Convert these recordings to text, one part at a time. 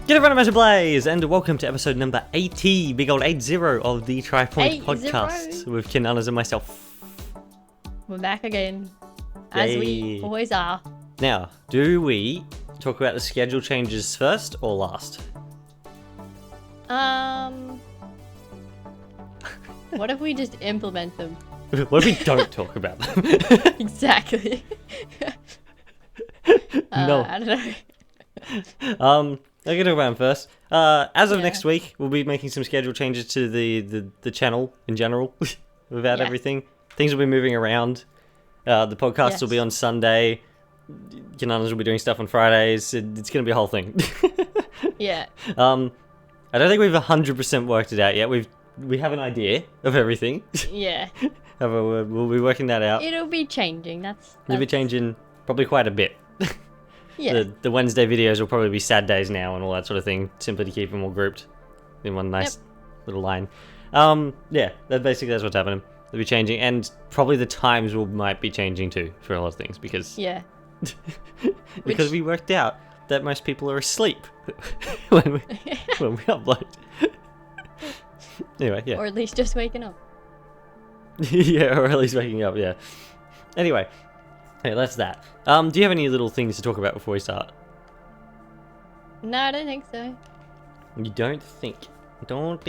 G'day Unannounced Blaze, and welcome to episode number 80, big old 80 of the Tri-Point podcast with Kinunners and myself. We're back again, as we always are. Now, do we talk about the schedule changes first or last? What if we just implement them? What if we don't talk about them? Exactly. No. I don't know. I'm going to talk about them first. As of next week, we'll be making some schedule changes to the channel in general, without everything. Things will be moving around. The podcast will be on Sunday. Kinunners will be doing stuff on Fridays. It's going to be a whole thing. Yeah. I don't think we've 100% worked it out yet. We have an idea of everything. Yeah. However, we'll be working that out. It'll be changing. It'll be changing probably quite a bit. Yeah. The Wednesday videos will probably be sad days now and all that sort of thing, simply to keep them all grouped in one nice little line. Yeah, that's what's happening. They'll be changing, and probably the times might be changing too for a lot of things because we worked out that most people are asleep when we upload. Anyway, yeah. Or at least just waking up. Yeah, or at least waking up. Yeah. Anyway. Hey, that's that. Do you have any little things to talk about before we start? No, I don't think so. You don't think? I don't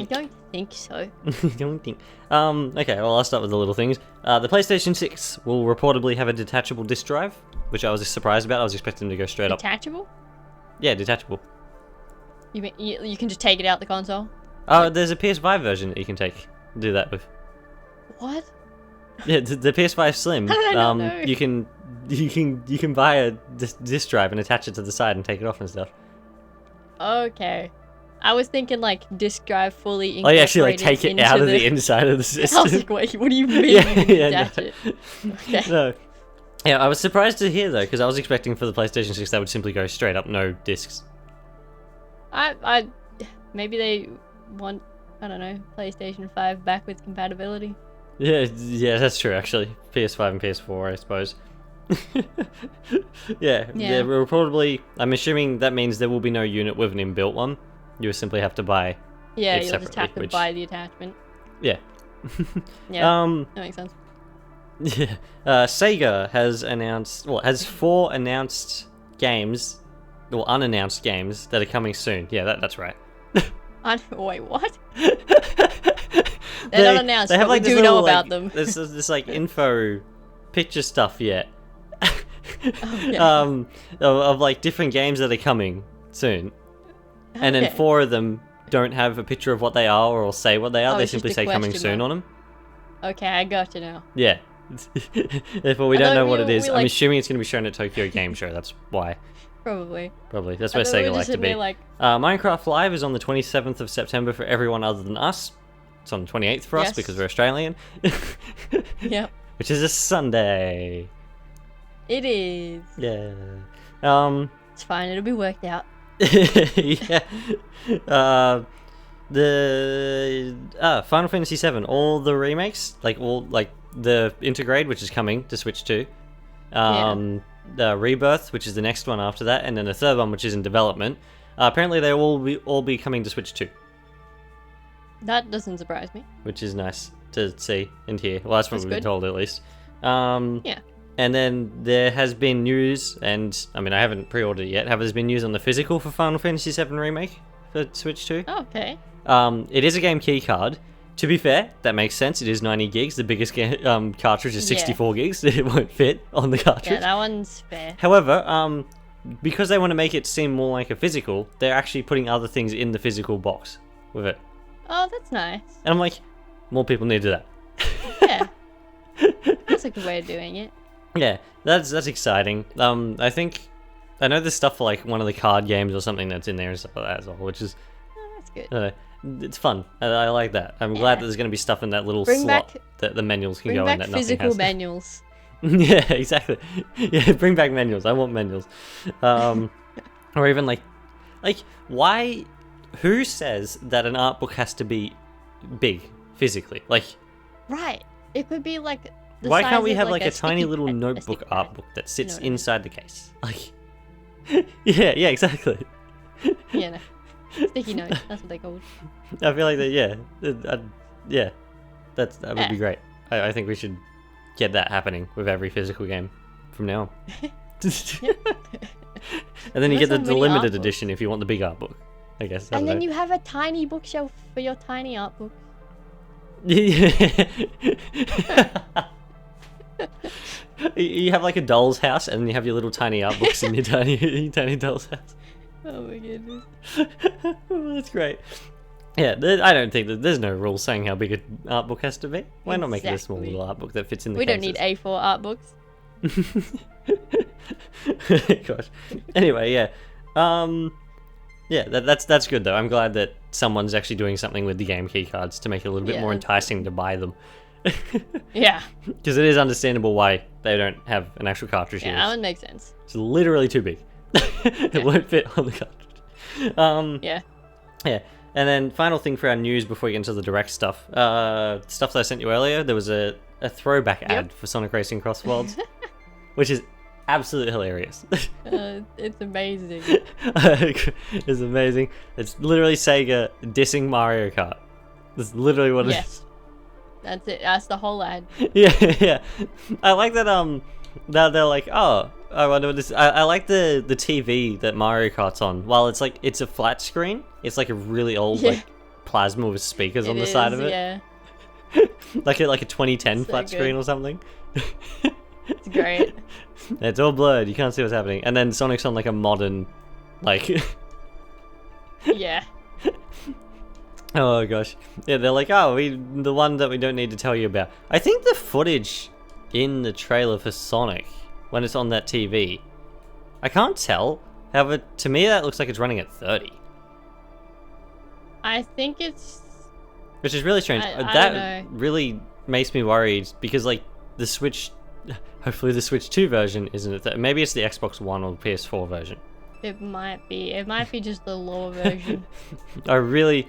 think so. Don't think. Okay, well, I'll start with the little things. The PlayStation 6 will reportedly have a detachable disk drive, which I was surprised about. I was expecting them to go straight up. Detachable? Yeah, detachable. You mean you can just take it out the console? Oh, there's a PS5 version that you can do that with. What? Yeah, the PS5 Slim. How did I not know? You can buy a disk drive and attach it to the side and take it off and stuff. Okay. I was thinking like disk drive fully incorporated. Oh, you actually take it out of the inside of the system. I was like, wait, what do you mean? Detach it? Okay. No. Yeah, I was surprised to hear though, because I was expecting for the PlayStation 6 that would simply go straight up, no discs. Maybe they want, I don't know, PlayStation 5 backwards compatibility. Yeah, that's true actually. PS5 and PS4, I suppose. Yeah, we'll probably. I'm assuming that means there will be no unit with an inbuilt one. You simply have to buy. Yeah, it you'll just have to buy the attachment. Yeah. Yeah. That makes sense. Yeah. Sega has 4 announced games, or unannounced games that are coming soon. Yeah, that's right. Wait, what? They're not announced, but we do know about them. There's this like info picture stuff yet. Of like different games that are coming soon. And then 4 of them don't have a picture of what they are or say what they are. They simply say coming soon on them. Okay, I got you now. Yeah. Therefore, we don't know what it is. I'm assuming it's going to be shown at Tokyo Game Show. That's why. Probably. That's where Sega like to be. Minecraft Live is on the 27th of September for everyone other than us. It's on the 28th for us because we're Australian. Yep. Which is a Sunday. It is. Yeah. It's fine. It'll be worked out. Yeah. The Final Fantasy VII, all the remakes, like the Intergrade, which is coming to Switch 2. The Rebirth, which is the next one after that, and then the third one, which is in development. Apparently, they will all be coming to Switch 2. That doesn't surprise me. Which is nice to see and hear. Well, that's what we've been told, at least. Yeah. And then there has been news, and I mean, I haven't pre-ordered it yet. There's been news on the physical for Final Fantasy VII Remake for Switch 2. Oh, okay. It is a game key card. To be fair, that makes sense. It is 90 gigs. The biggest cartridge is 64 gigs. It won't fit on the cartridge. Yeah, that one's fair. However, because they want to make it seem more like a physical, they're actually putting other things in the physical box with it. Oh, that's nice. And I'm like, more people need to do that. Yeah. That's a good way of doing it. Yeah, that's exciting. I know there's stuff for like one of the card games or something that's in there and stuff like that as well, which is that's good. It's fun. I like that. I'm glad that there's going to be stuff in that little slot that the manuals can go in that nothing has. Bring back physical manuals. Yeah, exactly. Yeah, bring back manuals. I want manuals. Or even like why? Who says that an art book has to be big physically? Like, right? It could be like. Why can't we have like a tiny little notebook art book that sits inside the case? Like, yeah, exactly. Yeah. No. Sticky notes, that's what they're called. I feel like that. Yeah, yeah, that would be great. I think we should get that happening with every physical game from now on. And then you get the limited edition if you want the big art book, I guess. And then you have a tiny bookshelf for your tiny art book. You have like a doll's house, and you have your little tiny art books in your tiny doll's house. Oh my goodness. Oh, that's great. Yeah, I don't think that there's no rule saying how big an art book has to be. Why not make it a small little art book that fits in the We cases? don't need A4 art books. Gosh. Anyway, yeah. Yeah, that's good though. I'm glad that someone's actually doing something with the game key cards to make it a little bit more enticing to buy them. Yeah. Because it is understandable why they don't have an actual cartridge here. Yeah, that would make sense. It's literally too big. It won't fit on the cartridge. Yeah. Yeah. And then final thing for our news before we get into the direct stuff. Stuff that I sent you earlier, there was a throwback ad for Sonic Racing Crossworlds, which is absolutely hilarious. It's amazing. It's amazing. It's literally Sega dissing Mario Kart. That's literally what it is. That's it. That's the whole ad. Yeah. I like that. They're like, oh, I wonder what this. I like the TV that Mario Kart's on. While it's like it's a flat screen, it's like a really old like plasma with speakers on the side of it. Yeah. like a 2010 So flat good. screen or something. It's great. It's all blurred. You can't see what's happening. And then Sonic's on like a modern, like. Yeah. Oh gosh. Yeah, they're like, oh, the one that we don't need to tell you about. I think the footage in the trailer for Sonic, when it's on that TV, I can't tell. However, to me that looks like it's running at 30. I think it's... Which is really strange. I That don't know. really makes me worried because like the Switch, hopefully the Switch 2 version isn't it? Maybe it's the Xbox One or PS4 version. It might be. It might be just the lower version. I really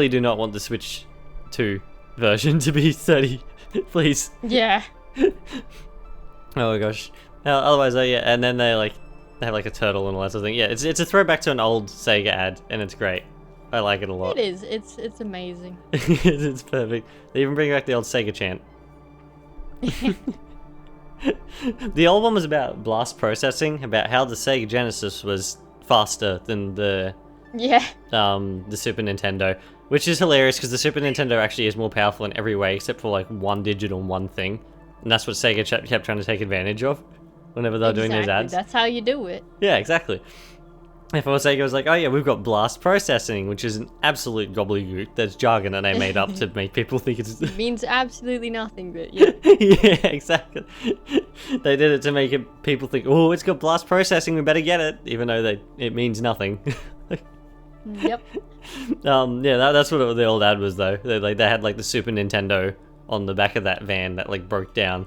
do not want the Switch 2 version to be 30. Please. Yeah. Oh my gosh. Otherwise, yeah, and then they have like a turtle and all that sort of thing. Yeah, it's a throwback to an old Sega ad, and it's great. I like it a lot. It is. It's amazing. It's perfect. They even bring back the old Sega chant. The old one was about blast processing, about how the Sega Genesis was faster than the Super Nintendo, which is hilarious because the Super Nintendo actually is more powerful in every way except for like one digit on one thing, and that's what Sega kept trying to take advantage of whenever they were doing those ads. That's how you do it. Yeah, exactly. If Sega was like, oh yeah, we've got blast processing, which is an absolute gobbledygook. That's jargon that they made up to make people think it's... It means absolutely nothing, but yeah. Yeah, exactly. They did it to make people think, oh, it's got blast processing, we better get it, even though it means nothing. Yep. Yeah, that's what the old ad was though. They had like the Super Nintendo on the back of that van that like broke down,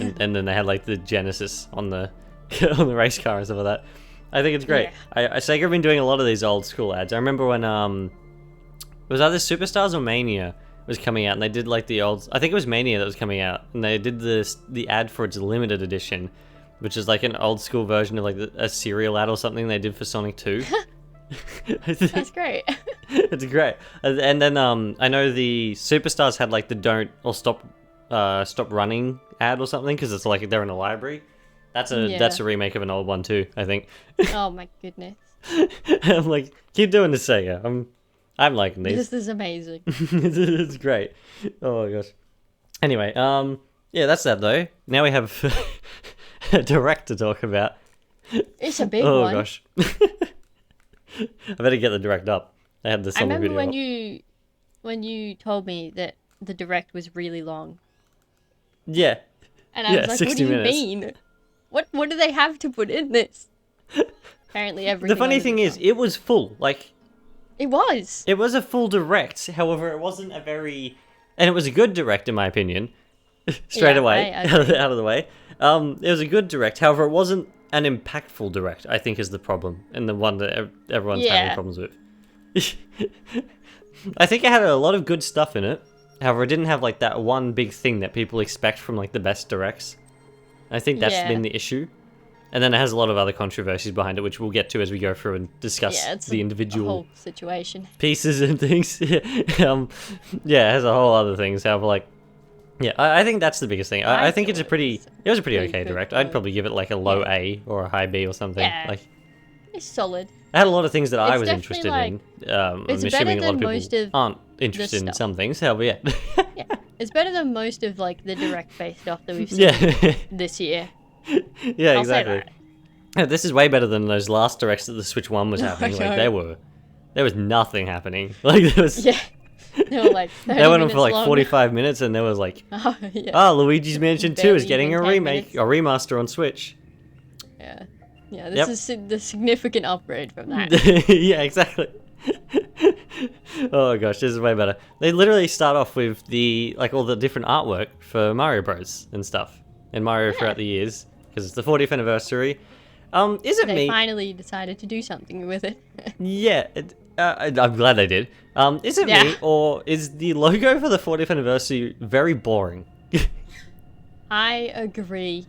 and then they had like the Genesis on the on the race car and stuff like that. I think it's great. Yeah. Sega have been doing a lot of these old school ads. I remember when it was either Superstars or Mania was coming out, and they did like the old. I think it was Mania that was coming out, and they did the ad for its limited edition, which is like an old school version of like a cereal ad or something they did for Sonic 2. That's great. It's great. And then I know the Superstars had like the don't or stop running ad or something because it's like they're in a library. That's a remake of an old one too, I think. Oh my goodness. I'm like, keep doing this, Sega. I'm liking these. This is amazing. It's great. Oh my gosh. Anyway, yeah, that's that though. Now we have a direct to talk about. It's a big one. one. Oh gosh. I better get the direct up. I had the I summer remember video when you told me that the direct was really long. Yeah. And I was like, 60 what do you minutes. mean? What do they have to put in this? Apparently everything. The funny thing is, it was full. Like, it was. it was a full direct. However, it wasn't a very, and it was a good direct in my opinion. Straight away, I out of the way. It was a good direct. However, it wasn't an impactful direct. I think is the problem, and the one that everyone's having problems with. I think it had a lot of good stuff in it. However, it didn't have like that one big thing that people expect from like the best directs. I think that's been the issue. And then it has a lot of other controversies behind it, which we'll get to as we go through and discuss it's the a individual whole situation. pieces and things. Yeah, it has a whole other things. However, like, yeah, I think that's the biggest thing. I think it was a pretty pretty okay good direct. I'd though. probably give it like a low Yeah. A or a high B or something. Yeah. Like, It's solid. it had a lot of things that I It's was definitely, interested like, in. I'm it's assuming better a lot of than most people of aren't interested in stuff. some things. However, yeah. Yeah, it's better than most of like the direct-based stuff that we've seen Yeah. this year. Yeah, I'll say exactly. that. Yeah, this is way better than those last directs that the Switch 1 was No, happening. I Like, know. there was nothing happening. Like, there was... Yeah, they were like 30 They went on minutes for like long. 45 minutes and there was like, Oh, yeah. Luigi's Mansion 2 is Barely getting even a 10 remake, minutes. a remaster on Switch. Yeah, yeah. This Yep. is the significant upgrade from that. Yeah, exactly. Oh gosh, this is way better. They literally start off with the like all the different artwork for Mario Bros and stuff, and Mario throughout the years because it's the 40th anniversary. Is it They me? finally decided to do something with it. Yeah, I'm glad they did. Is it me Yeah. or is the logo for the 40th anniversary very boring? I agree.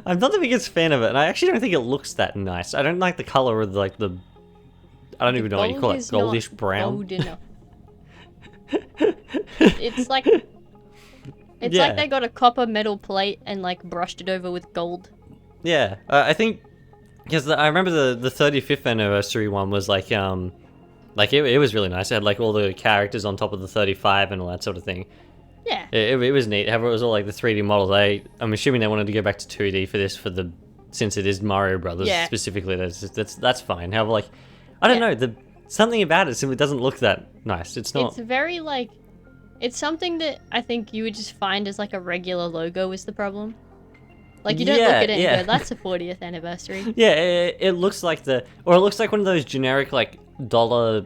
I'm not the biggest fan of it, and I actually don't think it looks that nice. I don't like the color of like the. I don't even know what you Gold call it. is not Goldish brown. gold enough. It's like Yeah. they got a copper metal plate and like brushed it over with gold. Yeah, I think because I remember the 35th anniversary one was like it was really nice. It had like all the characters on top of the 35 and all that sort of thing. Yeah. It was neat. However, it was all like the 3D models. I'm assuming they wanted to go back to 2D for this since it is Mario Brothers Yeah. specifically. That's fine. However, like I don't know something about it simply doesn't look that nice. It's not. It's very like it's something that I think you would just find as like a regular logo is the problem. Like you don't look at it and go, that's the 40th anniversary. Yeah, it looks like it looks like one of those generic like dollar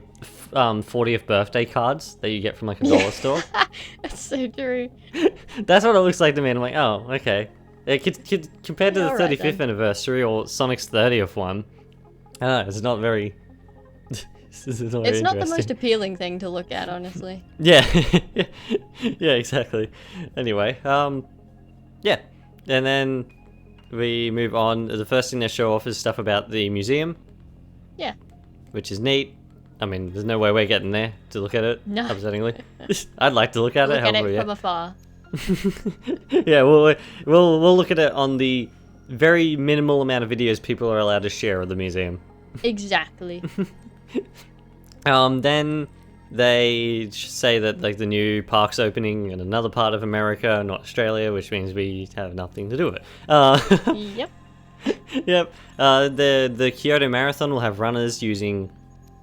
40th birthday cards that you get from like a dollar store. That's so true. That's what it looks like to me. And I'm like, oh, okay. Compared to the Yeah, alright 35th then. anniversary or Sonic's 30th one, I don't know, it's not very. This is not very It's not the interesting. most appealing thing to look at, honestly. Yeah, yeah, exactly. Anyway, yeah, and then we move on. The first thing they show off is stuff about the museum. Yeah. Which is neat. I mean, there's no way we're getting there to look at it. No. Upsettingly, I'd like to look at Look it. at However, it yeah. from afar. Yeah, we'll look at it on the very minimal amount of videos people are allowed to share of the museum. Exactly. Then they say that like the new park's opening in another part of America, not Australia, which means we have nothing to do with it. Yep. Yep. The Kyoto Marathon will have runners using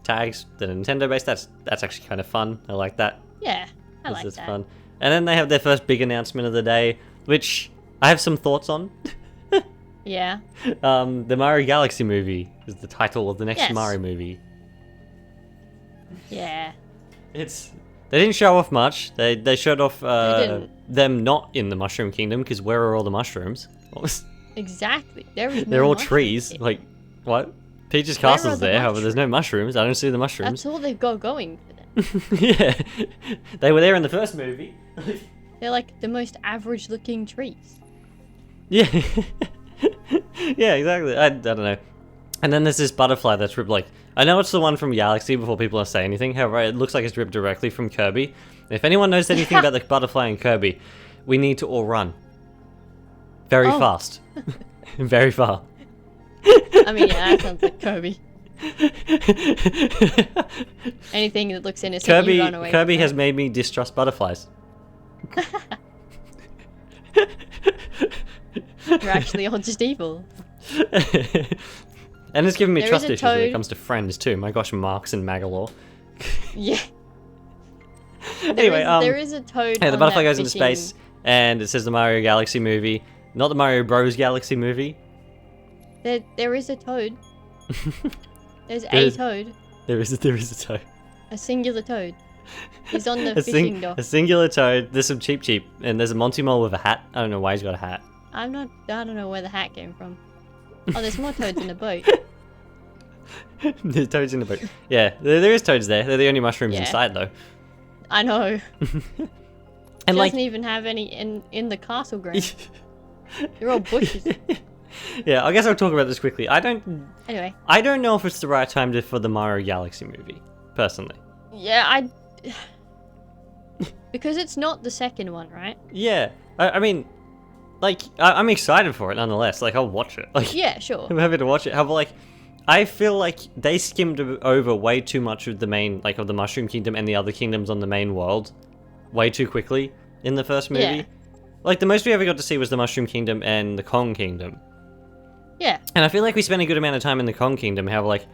tags that are Nintendo based. That's actually kind of fun. I like that. Yeah. I like It's that. fun. And then they have their first big announcement of the day, which I have some thoughts on. Yeah. The Mario Galaxy movie is the title of the next Yes. Mario movie. Yeah. They didn't show off much. They showed off didn't. them not in the Mushroom Kingdom because where are all the mushrooms? Exactly. There is no They're all mushrooms trees. here. Like what? Peach's Where are Castle's the there. However, there's no mushrooms. I don't see the mushrooms. That's all they've got going for them. Yeah, they were there in the first movie. They're like the most average looking trees. Yeah, yeah, exactly. I don't know. And then there's this butterfly that's ripped. Like I know it's the one from Galaxy before people say anything. However, it looks like it's ripped directly from Kirby. If anyone knows anything about the butterfly in Kirby, we need to all run very Oh. fast, very far. I mean, yeah, that sounds like Kirby. Anything that looks innocent, you run away. Kirby from has it. made me distrust butterflies. You're actually all just evil. And it's given me There trust is a issues when it toad. comes to friends too. My gosh, Marks and Magalore. Yeah. Anyway, there is a toad. yeah, the on butterfly that goes into fishing- space, and it says the Mario Galaxy movie, not the Mario Bros Galaxy movie. There is a toad. There's a There's- toad. There is a toad. A singular toad. He's on the A, fishing dock. a singular toad. There's some cheap, and there's a Monty Mole with a hat. I don't know why he's got a hat. I don't know where the hat came from. Oh, there's more toads in the boat. There's toads in the boat. Yeah, there is toads there. They're the only mushrooms Yeah. inside though. I know. And She like, doesn't even have any in the castle ground. They're all bushes. Yeah, I guess I'll talk about this quickly. Anyway. I don't know if it's the right time for the Mario Galaxy movie, personally. Yeah, because it's not the second one, right? Yeah, I mean, like, I'm excited for it nonetheless. Like, I'll watch it. Like, Yeah, sure. I'm happy to watch it. However, like, I feel like they skimmed over way too much of the main, like, of the Mushroom Kingdom and the other kingdoms on the main world way too quickly in the first movie. Yeah. Like, the most we ever got to see was the Mushroom Kingdom and the Kong Kingdom. Yeah. And I feel like we spent a good amount of time in the Kong Kingdom. However, like,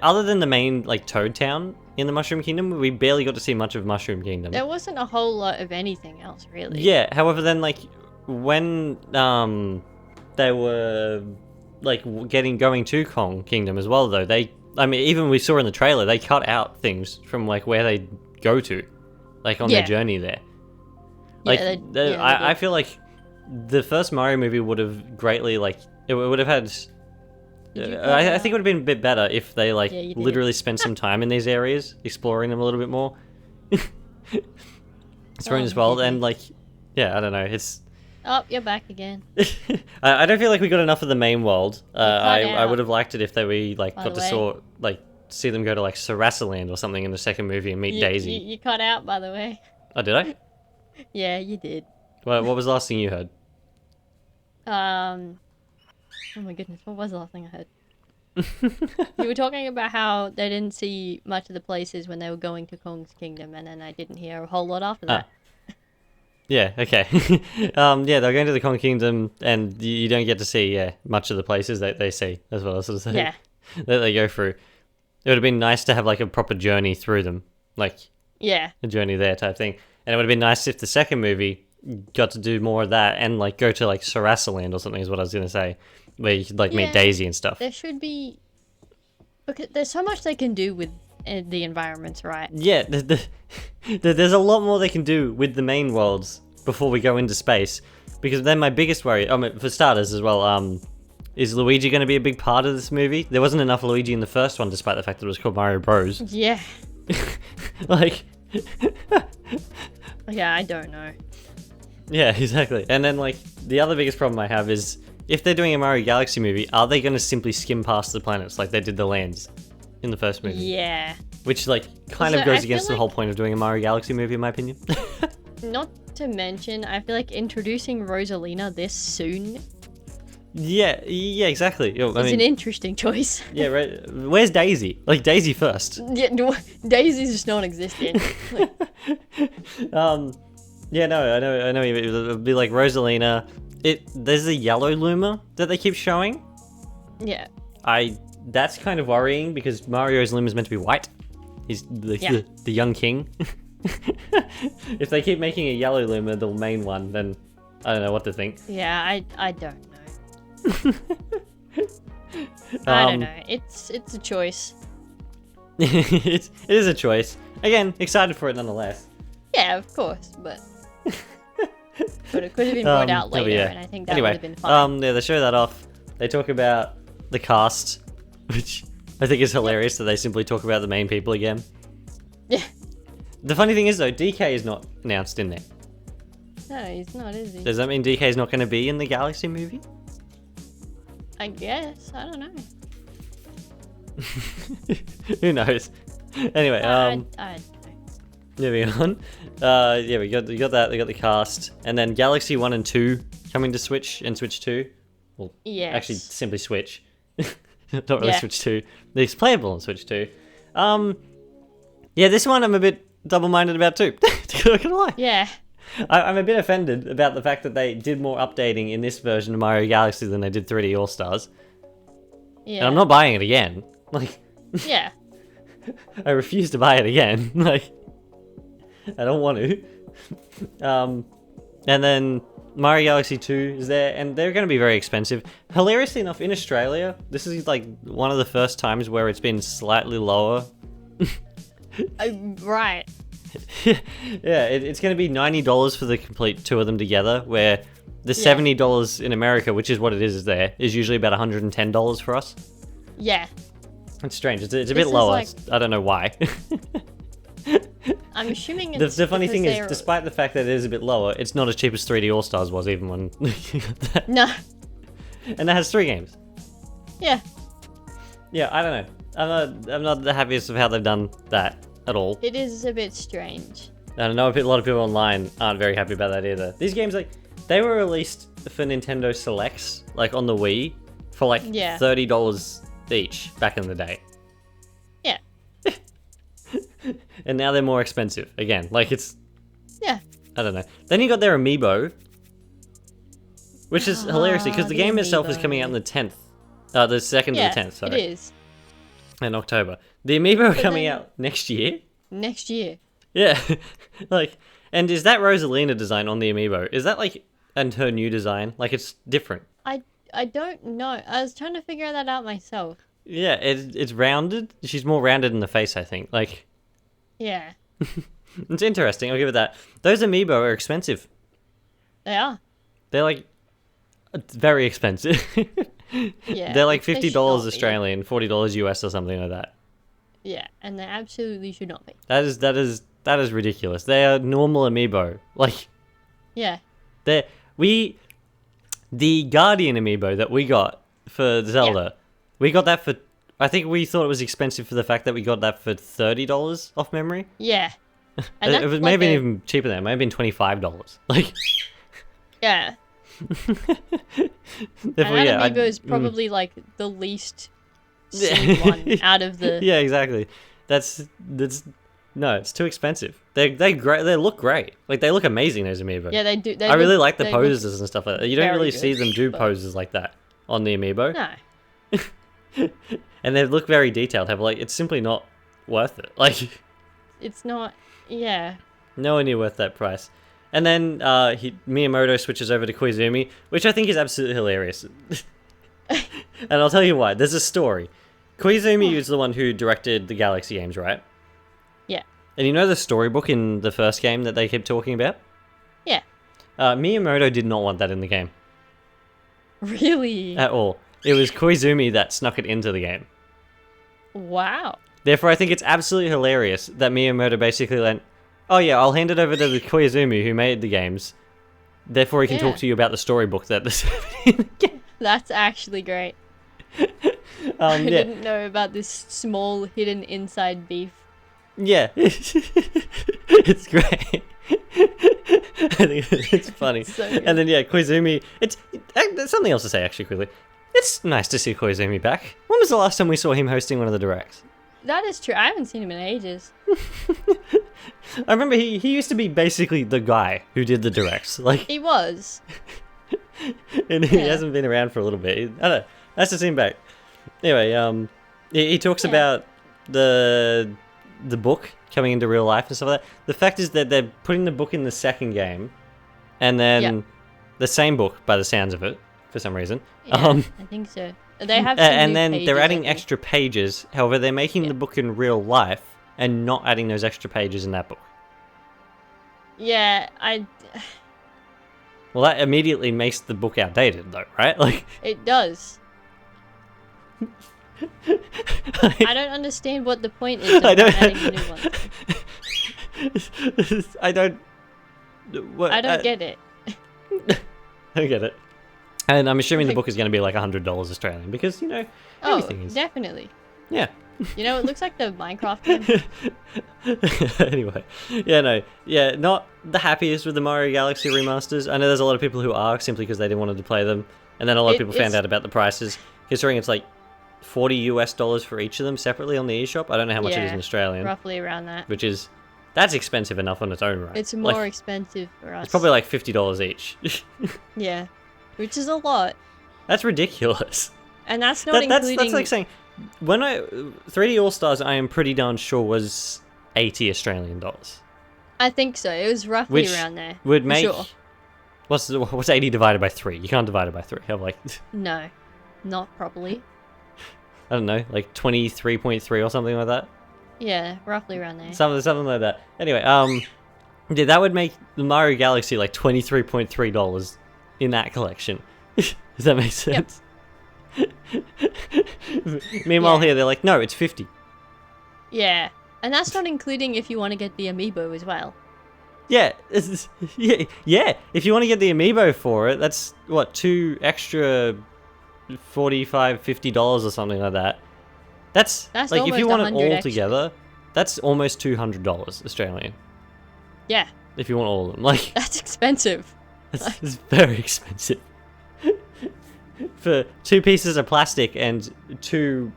other than the main, like, Toad Town in the Mushroom Kingdom, we barely got to see much of Mushroom Kingdom. There wasn't a whole lot of anything else, really. Yeah, however, then, like, when they were, like, going to Kong Kingdom as well, though, even we saw in the trailer, they cut out things from, like, where they go to, like, on their journey there. Like, I feel like the first Mario movie would have greatly, like, it would have had... I think it would have been a bit better if they, like, literally spent some time in these areas, exploring them a little bit more. Exploring this world, and, like, yeah, I don't know, it's... Oh, you're back again. I don't feel like we got enough of the main world. I would have liked it if we, like, got to see them go to, like, Sarasaland or something in the second movie and meet Daisy. You cut out, by the way. Oh, did I? Yeah, you did. What was the last thing you heard? Oh my goodness, what was the last thing I heard? You were talking about how they didn't see much of the places when they were going to Kong's Kingdom, and then I didn't hear a whole lot after that. Yeah, okay. Yeah, they're going to the Kong Kingdom, and you don't get to see much of the places that they see, as well as Yeah. that they go through. It would have been nice to have, like, a proper journey through them, like, yeah, a journey there type thing. And it would have been nice if the second movie got to do more of that and, like, go to, like, Sarasaland or something is what I was going to say, where you could, like, meet Daisy and stuff. There should be... Because there's so much they can do with the environments, right? Yeah, there's a lot more they can do with the main worlds before we go into space. Because then my biggest worry, for starters as well, is Luigi going to be a big part of this movie? There wasn't enough Luigi in the first one, despite the fact that it was called Mario Bros. Yeah. Like... Yeah, I don't know. Yeah, exactly. And then, like, the other biggest problem I have is, if they're doing a Mario Galaxy movie, are they going to simply skim past the planets like they did the lands in the first movie? Yeah. Which, like, kind of goes against the whole point of doing a Mario Galaxy movie, in my opinion. Not to mention, I feel like introducing Rosalina this soon... Yeah, exactly. It's an interesting choice. Yeah, right. Where's Daisy? Like, Daisy first. Yeah, Daisy's just non-existent. Like... Yeah, no, I know. It'll be like Rosalina. There's a yellow Luma that they keep showing. Yeah. That's kind of worrying because Mario's Luma is meant to be white. He's the young king. If they keep making a yellow Luma, the main one, then I don't know what to think. Yeah, I don't know. I don't know. It's a choice. It is a choice. Again, excited for it nonetheless. Yeah, of course, but it could have been brought out later, and I think that would have been fun. Yeah, they show that off. They talk about the cast, which I think is hilarious that they simply talk about the main people again. Yeah. The funny thing is, though, DK is not announced in there. No, he's not, is he? Does that mean DK is not going to be in the Galaxy movie? I guess. I don't know. Who knows? Anyway, moving on. Yeah, we got that. We got the cast, and then Galaxy 1 and 2 coming to Switch and Switch 2. Well, actually, simply Switch. Not really Switch 2. It's playable on Switch 2. Yeah, this one I'm a bit double-minded about too. Not gonna lie. Yeah. I'm a bit offended about the fact that they did more updating in this version of Mario Galaxy than they did 3D All-Stars. Yeah. And I'm not buying it again. Like. Yeah. I refuse to buy it again. Like. I don't want to. And then Mario Galaxy 2 is there, and they're going to be very expensive. Hilariously enough, in Australia, this is like one of the first times where it's been slightly lower. Right. Yeah, it's going to be $90 for the complete two of them together, where the $70 in America, which is what it is there, is usually about $110 for us. Yeah. It's strange. It's a bit lower. Like... I don't know why. I'm assuming it's the funny thing is, despite the fact that it is a bit lower, it's not as cheap as 3D All-Stars was, even when... No. And that has 3 games. Yeah. Yeah, I don't know. I'm not the happiest of how they've done that at all. It is a bit strange. I know a lot of people online aren't very happy about that either. These games, like, they were released for Nintendo Selects, like on the Wii, for like $30 each back in the day. Yeah. And now they're more expensive again. Like, it's... Yeah. I don't know. Then you got their amiibo, which is hilarious because the game itself is coming out on the 10th. The 2nd to the 10th, sorry. It is. In October. The amiibo coming out next year? Next year. Yeah. Like, and is that Rosalina design on the amiibo? Is that like, and her new design? Like, it's different. I don't know. I was trying to figure that out myself. Yeah, it's rounded. She's more rounded in the face, I think. Like, yeah. It's interesting. I'll give it that. Those amiibo are expensive. They are. They're like very expensive. Yeah. They're like $50 Australian, $40 US or something like that. Yeah, and they absolutely should not be. That is ridiculous. They are normal amiibo. Like, yeah. The Guardian amiibo that we got for Zelda, we got that for, I think we thought it was expensive for the fact that we got that for $30 off memory. Yeah. And it was maybe even cheaper than that. It might have been $25. Like, yeah. And that amiibo is probably like the least seen one out of the... Yeah, exactly. No, it's too expensive. They look great. Like, they look amazing, those amiibo. Yeah, they do. I really like the poses and stuff like that. You don't really see them do poses like that on the amiibo. No. And they look very detailed. Like, it's simply not worth it. Like, it's not. Yeah. Nowhere near worth that price. And then Miyamoto switches over to Koizumi, which I think is absolutely hilarious. And I'll tell you why. There's a story. Koizumi is the one who directed the Galaxy games, right? Yeah. And you know the storybook in the first game that they keep talking about? Yeah. Miyamoto did not want that in the game. Really? At all. It was Koizumi that snuck it into the game. Wow. Therefore, I think it's absolutely hilarious that Miyamoto basically went, oh yeah, I'll hand it over to the Koizumi who made the games. Therefore, he can talk to you about the storybook that this. That's actually great. I didn't know about this small hidden inside beef. Yeah. It's great. I think it's funny. So and then, Koizumi. There's something else to say, actually, quickly. It's nice to see Koizumi back. When was the last time we saw him hosting one of the directs? That is true. I haven't seen him in ages. I remember he used to be basically the guy who did the directs. Like, he was. And he hasn't been around for a little bit. I don't know. Nice to see him back. Anyway, he talks about the book coming into real life and stuff like that. The fact is that they're putting the book in the second game, and then the same book by the sounds of it, for some reason. Yeah, I think so. They have some and new then pages, they're adding extra pages. However, they're making the book in real life and not adding those extra pages in that book. Yeah, Well, that immediately makes the book outdated, though, right? Like, it does. I don't understand what the point is of adding a new one. I don't get it. I don't get it. And I'm assuming the book is going to be like $100 Australian because, everything is. Definitely. Yeah. It looks like the Minecraft one. Anyway. Not the happiest with the Mario Galaxy remasters. I know there's a lot of people who are simply because they didn't want to play them. And then a lot of people found out about the prices, considering it's like $40 US for each of them separately on the eShop. I don't know how much it is in Australian. Roughly around that. That's expensive enough on its own right. It's more expensive for us. It's probably like $50 each. Yeah. Which is a lot. That's ridiculous. And that's not including... That's like saying, 3D All-Stars, I am pretty darn sure was $80 Australian dollars. I think so. It was roughly around there. Would make... Sure. What's 80 divided by 3? You can't divide it by 3. I'm like... No. Not properly. I don't know, like 23.3 or something like that? Yeah, roughly around there. Something like that. Anyway, that would make the Mario Galaxy like $23.3 in that collection. Does that make sense? Yep. Meanwhile, here they're like, no, it's 50. Yeah, and that's not including if you want to get the amiibo as well. Yeah, yeah. If you want to get the amiibo for it, that's what, 2 extra $45-50 or something like that. That's like if you want it all extra. together, that's almost $200 Australian. Yeah. If you want all of them, like That's expensive. it's very expensive for 2 pieces of plastic and two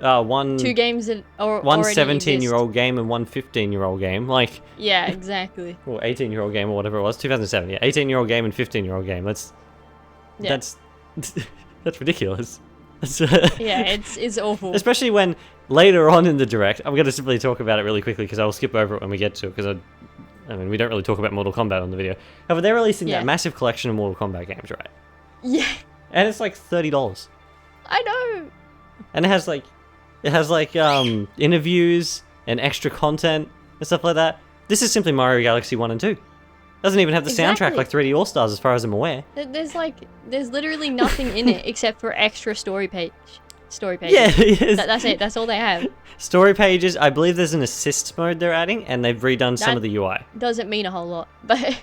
games that one already 17-year-old game and one 15-year-old game, like Yeah, exactly. or 18-year-old game or whatever it was, 2007. Yeah, 18-year-old game and 15-year-old game. That's ridiculous. Yeah, it's awful. Especially when later on in the direct, I'm going to simply talk about it really quickly because I will skip over it when we get to it because I mean we don't really talk about Mortal Kombat on the video. However, they're releasing that massive collection of Mortal Kombat games, right? Yeah. And it's like $30. I know. And it has like interviews and extra content and stuff like that. This is simply Mario Galaxy 1 and 2. Doesn't even have the soundtrack like 3D All Stars as far as I'm aware. There's literally nothing in it except for extra story pages. Yeah, yes. That's it. That's all they have. Story pages. I believe there's an assist mode they're adding, and they've redone some of the UI. Doesn't mean a whole lot, but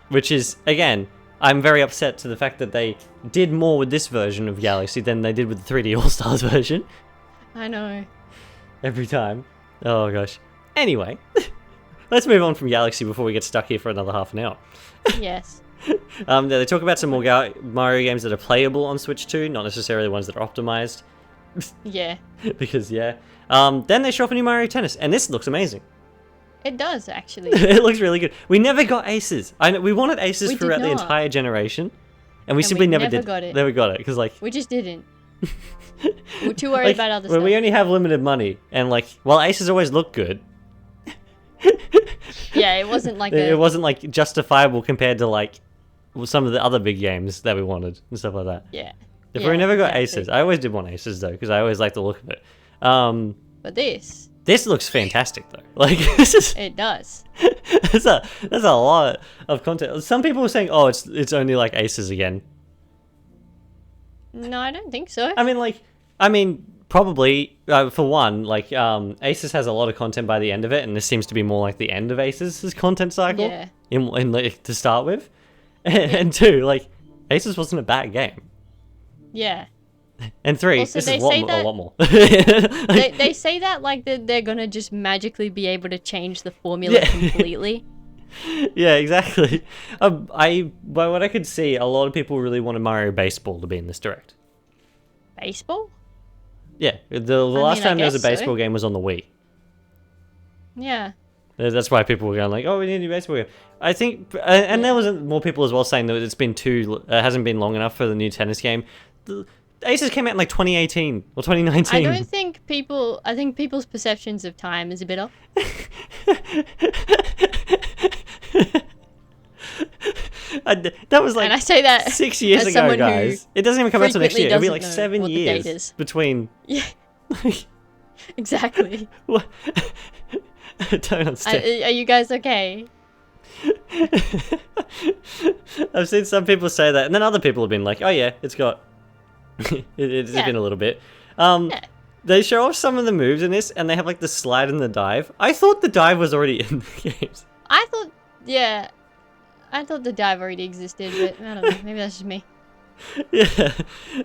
which is, again, I'm very upset to the fact that they did more with this version of Galaxy than they did with the 3D All Stars version. I know. Every time. Oh gosh. Anyway, let's move on from Galaxy before we get stuck here for another half an hour. Yes. They talk about some more Mario games that are playable on Switch 2, not necessarily ones that are optimized. Yeah. Because, yeah. Then they show off a new Mario Tennis, and this looks amazing. It does, actually. It looks really good. We never got aces. We wanted aces throughout the entire generation, and we simply never did. Got it. Never got it, because, like... We just didn't. We're too worried about other stuff. When we only have limited money, and, like, while aces always look good... Yeah, it wasn't like It wasn't, like, justifiable compared to, like, some of the other big games that we wanted, and stuff like that. Yeah. If we never got aces, I always did want aces though, because I always liked the look of it. But this looks fantastic though. Like this is. It does. That's a lot of content. Some people were saying, "Oh, it's only like aces again." No, I don't think so. I mean, probably for one, like aces has a lot of content by the end of it, and this seems to be more like the end of aces' content cycle. Yeah. In like, to start with, and two, like aces wasn't a bad game. Yeah. And 3, also, this is a lot more. they say that like they're gonna just magically be able to change the formula completely. Yeah, exactly. By what I could see, a lot of people really wanted Mario Baseball to be in this direct. Baseball? Yeah, the last time there was a baseball game was on the Wii. Yeah. That's why people were going like, "Oh, we need a new baseball game." I think, and there was more people as well saying that it's been hasn't been long enough for the new tennis game. The Aces came out in like 2018 or 2019. I think people's perceptions of time is a bit off. That was like, and I say that 6 years ago, guys. It doesn't even come out until next year. It'll be like 7 years between. Yeah. Exactly. What? I don't understand. Are you guys okay? I've seen some people say that, and then other people have been like, "Oh yeah, it's got." It's been a little bit. They show off some of the moves in this, and they have like the slide and the dive. I thought the dive was already in the games. I thought the dive already existed, but I don't know. Maybe that's just me. Yeah,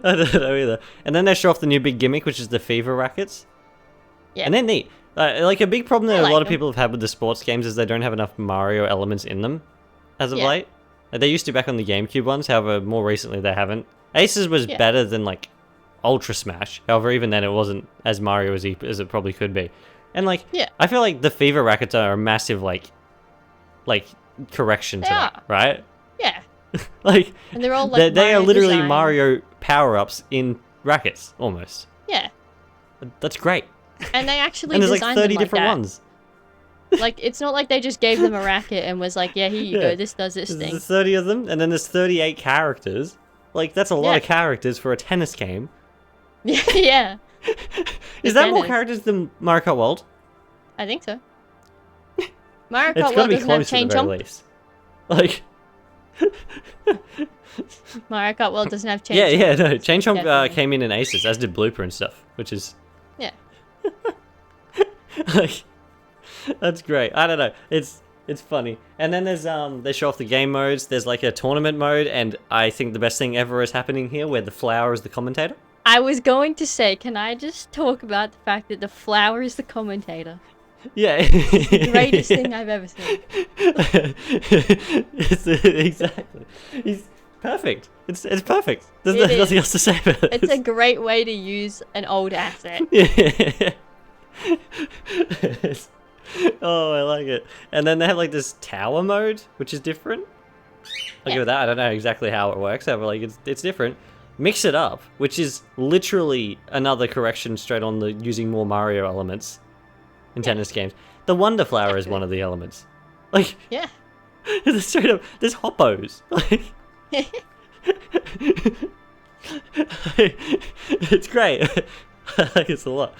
I don't know either. And then they show off the new big gimmick, which is the fever rackets. Yeah, and they're neat. Like a big problem that a lot of people have had with the sports games is they don't have enough Mario elements in them, as of late. They used to back on the GameCube ones, however, more recently they haven't. Aces was better than like Ultra Smash. However, even then it wasn't as Mario as it probably could be. And like, I feel like the fever rackets are a massive like correction to that, right? Yeah. Like, and they're all like they are literally design. Mario power-ups in rackets almost. Yeah. That's great. And they actually and there's like designed 30 them different like ones. Like, it's not like they just gave them a racket and was like, yeah, here you go, this does this thing. There's 30 of them, and then there's 38 characters. Like, that's a lot of characters for a tennis game. Yeah. Is that more characters than Mario Kart World? I think so. Mario Kart World doesn't have Chain Chomp. Least. Like... Mario Kart World doesn't have Chain Chomp. Yeah, no. Chain Chomp came in Aces, as did Blooper and stuff, which is... Yeah. Like... That's great. I don't know. It's funny. And then there's they show off the game modes. There's like a tournament mode, and I think the best thing ever is happening here, where the flower is the commentator. I was going to say, can I just talk about the fact that the flower is the commentator? Yeah. It's the greatest thing I've ever seen. Exactly. He's perfect. It's perfect. There's nothing else to say about it. It's a great way to use an old asset. Yeah. Oh, I like it. And then they have like this tower mode, which is different. I'll give it that. I don't know exactly how it works, but like it's different. Mix It Up, which is literally another correction straight on the using more Mario elements in tennis games. The Wonder Flower is one of the elements. Like, yeah. Straight up, there's hoppos. Like, it's great. I like it a lot.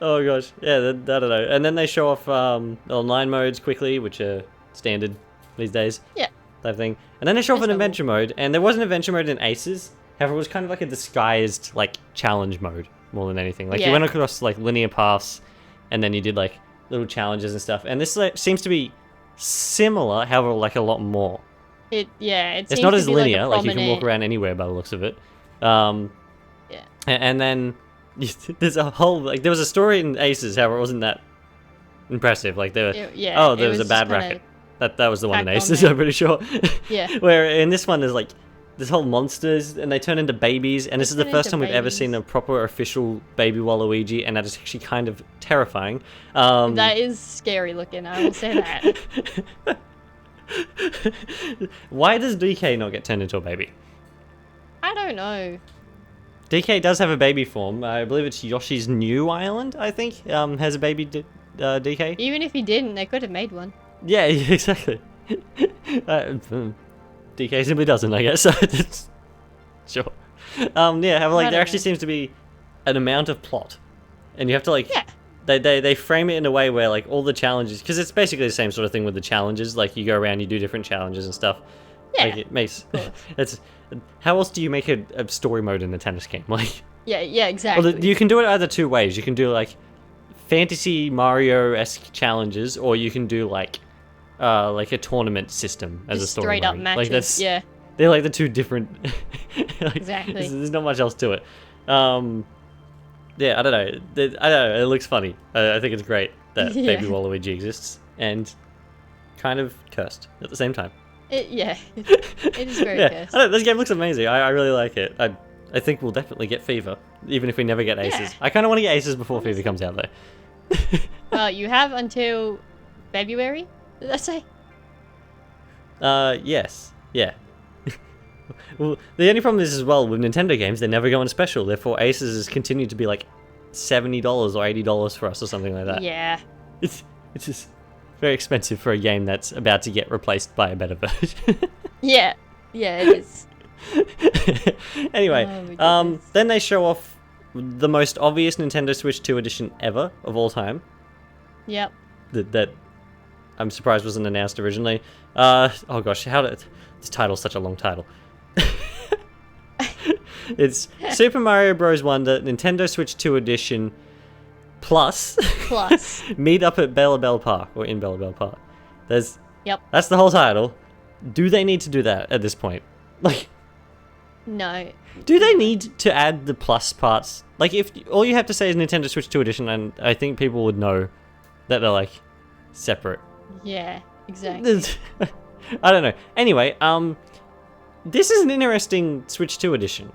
Oh gosh, yeah, I don't know. And then they show off online modes quickly, which are standard these days. Yeah. Type thing. And then they show off an adventure mode, and there was an adventure mode in Aces. However, it was kind of like a disguised like challenge mode more than anything. Like you went across like linear paths, and then you did like little challenges and stuff. And this seems to be similar, however, like a lot more. It's not as linear. Like you can walk around anywhere by the looks of it. Yeah. And then there's a whole like there was a story in Aces, however, it wasn't that impressive. Like there was a bad racket. That was the one in Aces, I'm pretty sure. Yeah. Where in this one there's like this whole monsters and they turn into babies, and this is the first time we've ever seen a proper official baby Waluigi, and that is actually kind of terrifying. That is scary looking, I will say that. Why does DK not get turned into a baby? I don't know. DK does have a baby form. I believe it's Yoshi's New Island, I think, has a baby DK. Even if he didn't, they could have made one. Yeah, exactly. DK simply doesn't, I guess. Sure. However, like there actually seems to be an amount of plot, and you have to like they frame it in a way where like all the challenges, because it's basically the same sort of thing with the challenges. Like you go around, you do different challenges and stuff. Yeah. Like it makes it's how else do you make a story mode in a tennis game? Like yeah, exactly. Well, you can do it either two ways. You can do like fantasy Mario-esque challenges, or you can do like a tournament system as a story straight up mode. matches. Like that's, yeah. They're like the two different. Like, exactly. There's not much else to it. Yeah, I don't know. It looks funny. I think it's great that Baby Waluigi exists, and kind of cursed at the same time. It is very cursed. I don't know, this game looks amazing. I really like it. I think we'll definitely get Fever, even if we never get Aces. I kind of want to get Aces before Fever comes out, though. Well, you have until February, did I say? Yes. Yeah. Well, the only problem is as well with Nintendo games, they never go on special. Therefore, Aces has continued to be like $70 or $80 for us or something like that. Yeah. It's just very expensive for a game that's about to get replaced by a better version. Yeah, it is. Anyway, then they show off the most obvious Nintendo Switch 2 edition ever of all time. Yep. That I'm surprised wasn't announced originally. Oh gosh, this title's such a long title. It's Super Mario Bros. Wonder Nintendo Switch 2 edition plus meet up at Bella Bell Park, or in Bella Bell Park. That's the whole title. Do they need to do that at this point? Like, no. Do they need to add the plus parts? Like, if all you have to say is Nintendo Switch 2 edition, and I think people would know that they're like separate. Yeah, exactly. I don't know. Anyway, this is an interesting Switch 2 edition.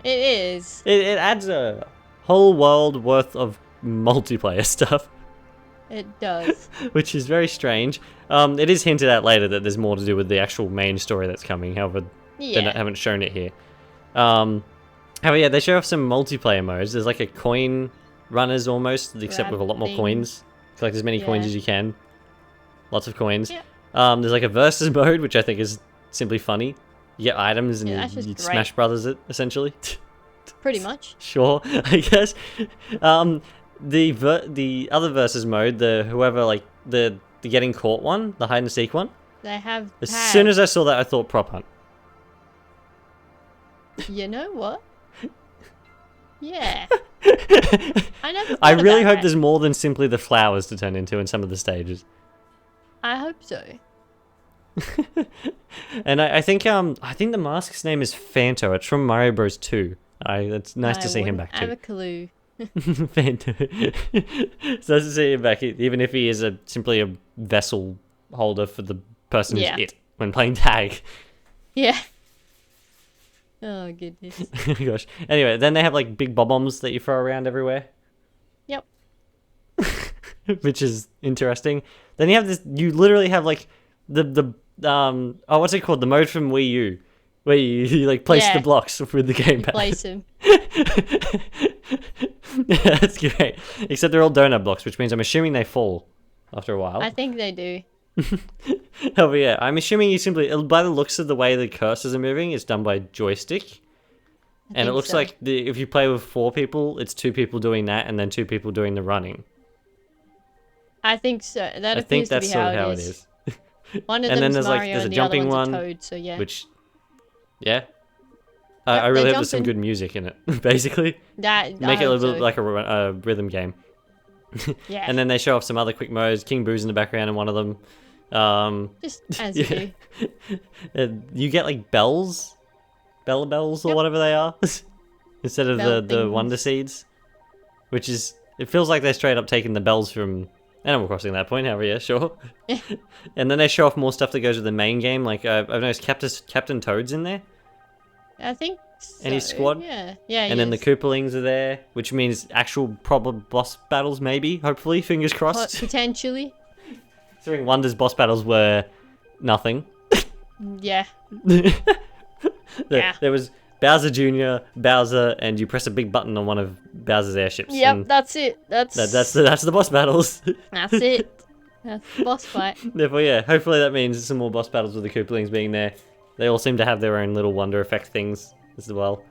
It is. It adds a whole world worth of multiplayer stuff. It does. Which is very strange. It is hinted at later that there's more to do with the actual main story that's coming. However, they haven't shown it here. However, they show off some multiplayer modes. There's like a coin runners almost, except with a lot more coins. Collect as many coins as you can. Lots of coins. Yeah. There's like a versus mode, which I think is simply funny. You get items and you Smash Brothers it, essentially. Pretty much. Sure, I guess. The other versus mode, the getting caught one, the hide and seek one. They have. As soon as I saw that, I thought prop hunt. You know what? Yeah. I never. I really hope there's more than simply the flowers to turn into in some of the stages. I hope so. And I think the mask's name is Fanto. It's from Mario Bros 2. It's nice to see him back I have too. a clue. Fanto. It's nice to see him back, even if he is simply a vessel holder for the person who's it when playing tag. Yeah. Oh goodness. Gosh. Anyway, then they have like big bob-ombs that you throw around everywhere. Yep. Which is interesting. Then you have this. You literally have like the what's it called? The mode from Wii U, where you like place the blocks with the gamepad. Place them. Yeah, that's great. Except they're all donut blocks, which means I'm assuming they fall after a while. I think they do. Oh, but yeah, I'm assuming you simply, by the looks of the way the cursors are moving, it's done by joystick. And it looks like if you play with 4 people, it's 2 people doing that and then 2 people doing the running. I think so. I think that's sort of how it is. One of and then them's there's Mario there's a and the jumping other one's one, a Toad, so yeah. which, yeah. I really hope there's some good music in it, basically. Make it a little bit like a rhythm game. Yeah. And then they show off some other quick modes. King Boo's in the background in one of them. Just as you do. You get like bells, Bella bells or whatever they are, instead of the Wonder Seeds, which is, it feels like they're straight up taking the bells from Animal Crossing at that point. However, yeah, sure. And then they show off more stuff that goes with the main game. Like I've noticed Captain Toad's in there. I think so. And his squad. Yeah. And then the Koopalings are there, which means actual proper boss battles, maybe, hopefully, fingers crossed. Potentially. Considering Wonder's boss battles were nothing. Yeah. There was Bowser Jr., Bowser, and you press a big button on one of Bowser's airships. Yep, that's it. That's the boss battles. That's it. That's the boss fight. Therefore, yeah, hopefully that means some more boss battles with the Koopalings being there. They all seem to have their own little Wonder effect things as well.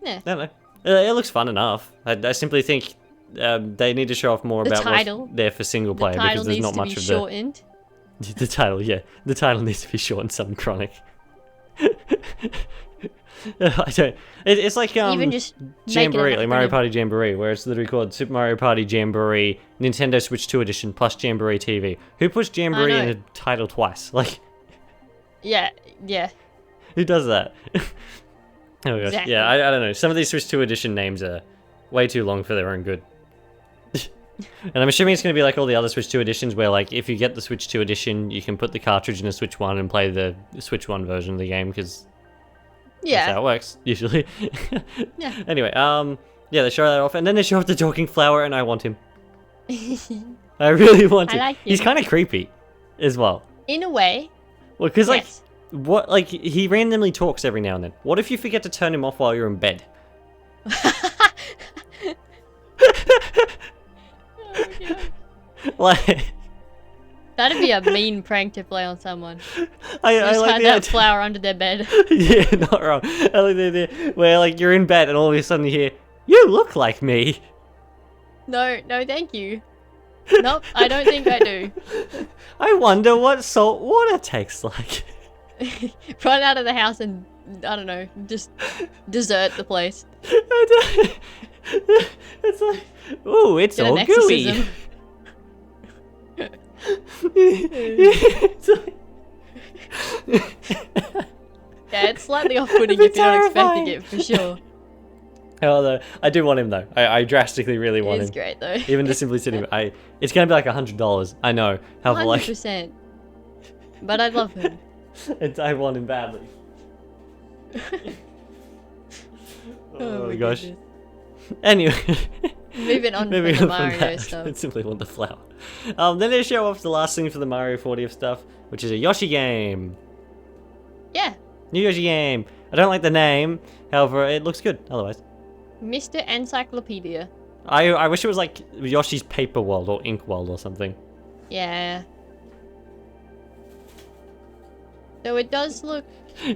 Yeah. I don't know. It looks fun enough. I simply think they need to show off more about what's there for single player, because there's not much of shortened. The title, yeah. The title needs to be shortened, something chronic. I don't. It's like even just Jamboree, like Mario Party Jamboree, where it's literally called Super Mario Party Jamboree Nintendo Switch 2 Edition plus Jamboree TV. Who puts Jamboree in a title twice? Like, yeah. Who does that? Oh my gosh. Exactly. Yeah, I don't know. Some of these Switch 2 Edition names are way too long for their own good. And I'm assuming it's going to be like all the other Switch 2 editions, where like if you get the Switch 2 edition, you can put the cartridge in a Switch 1 and play the Switch 1 version of the game, because that's how it works usually. Yeah. Anyway, yeah, they show that off, and then they show off the talking flower, and I want him. I really want him. I like him. He's kind of creepy, as well. In a way. Well, because like he randomly talks every now and then. What if you forget to turn him off while you're in bed? Like, that'd be a mean prank to play on someone. I just like had the that idea. flower under their bed. Yeah, not wrong. I like the idea where like you're in bed and all of a sudden you hear, "You look like me." No, thank you. Nope, I don't think I do. I wonder what salt water tastes like. Run out of the house and, I don't know, just desert the place. It's like, ooh, it's Get all an gooey. exorcism. It's like... Yeah, it's slightly off-putting if you're not expecting it, for sure. Although, I do want him though. I drastically really want him. It's great though. Even to simply sit him. It's gonna be like $100. I know. However, 100%. But I love him. I want him badly. Oh my gosh. Goodness. Anyway. Moving on from the Mario stuff. I simply want the flower. Then they show off the last thing for the Mario 40th stuff, which is a Yoshi game. Yeah. New Yoshi game. I don't like the name. However, it looks good otherwise. Mr. Encyclopedia. I wish it was like Yoshi's Paper World or Ink World or something. Yeah. So it does look...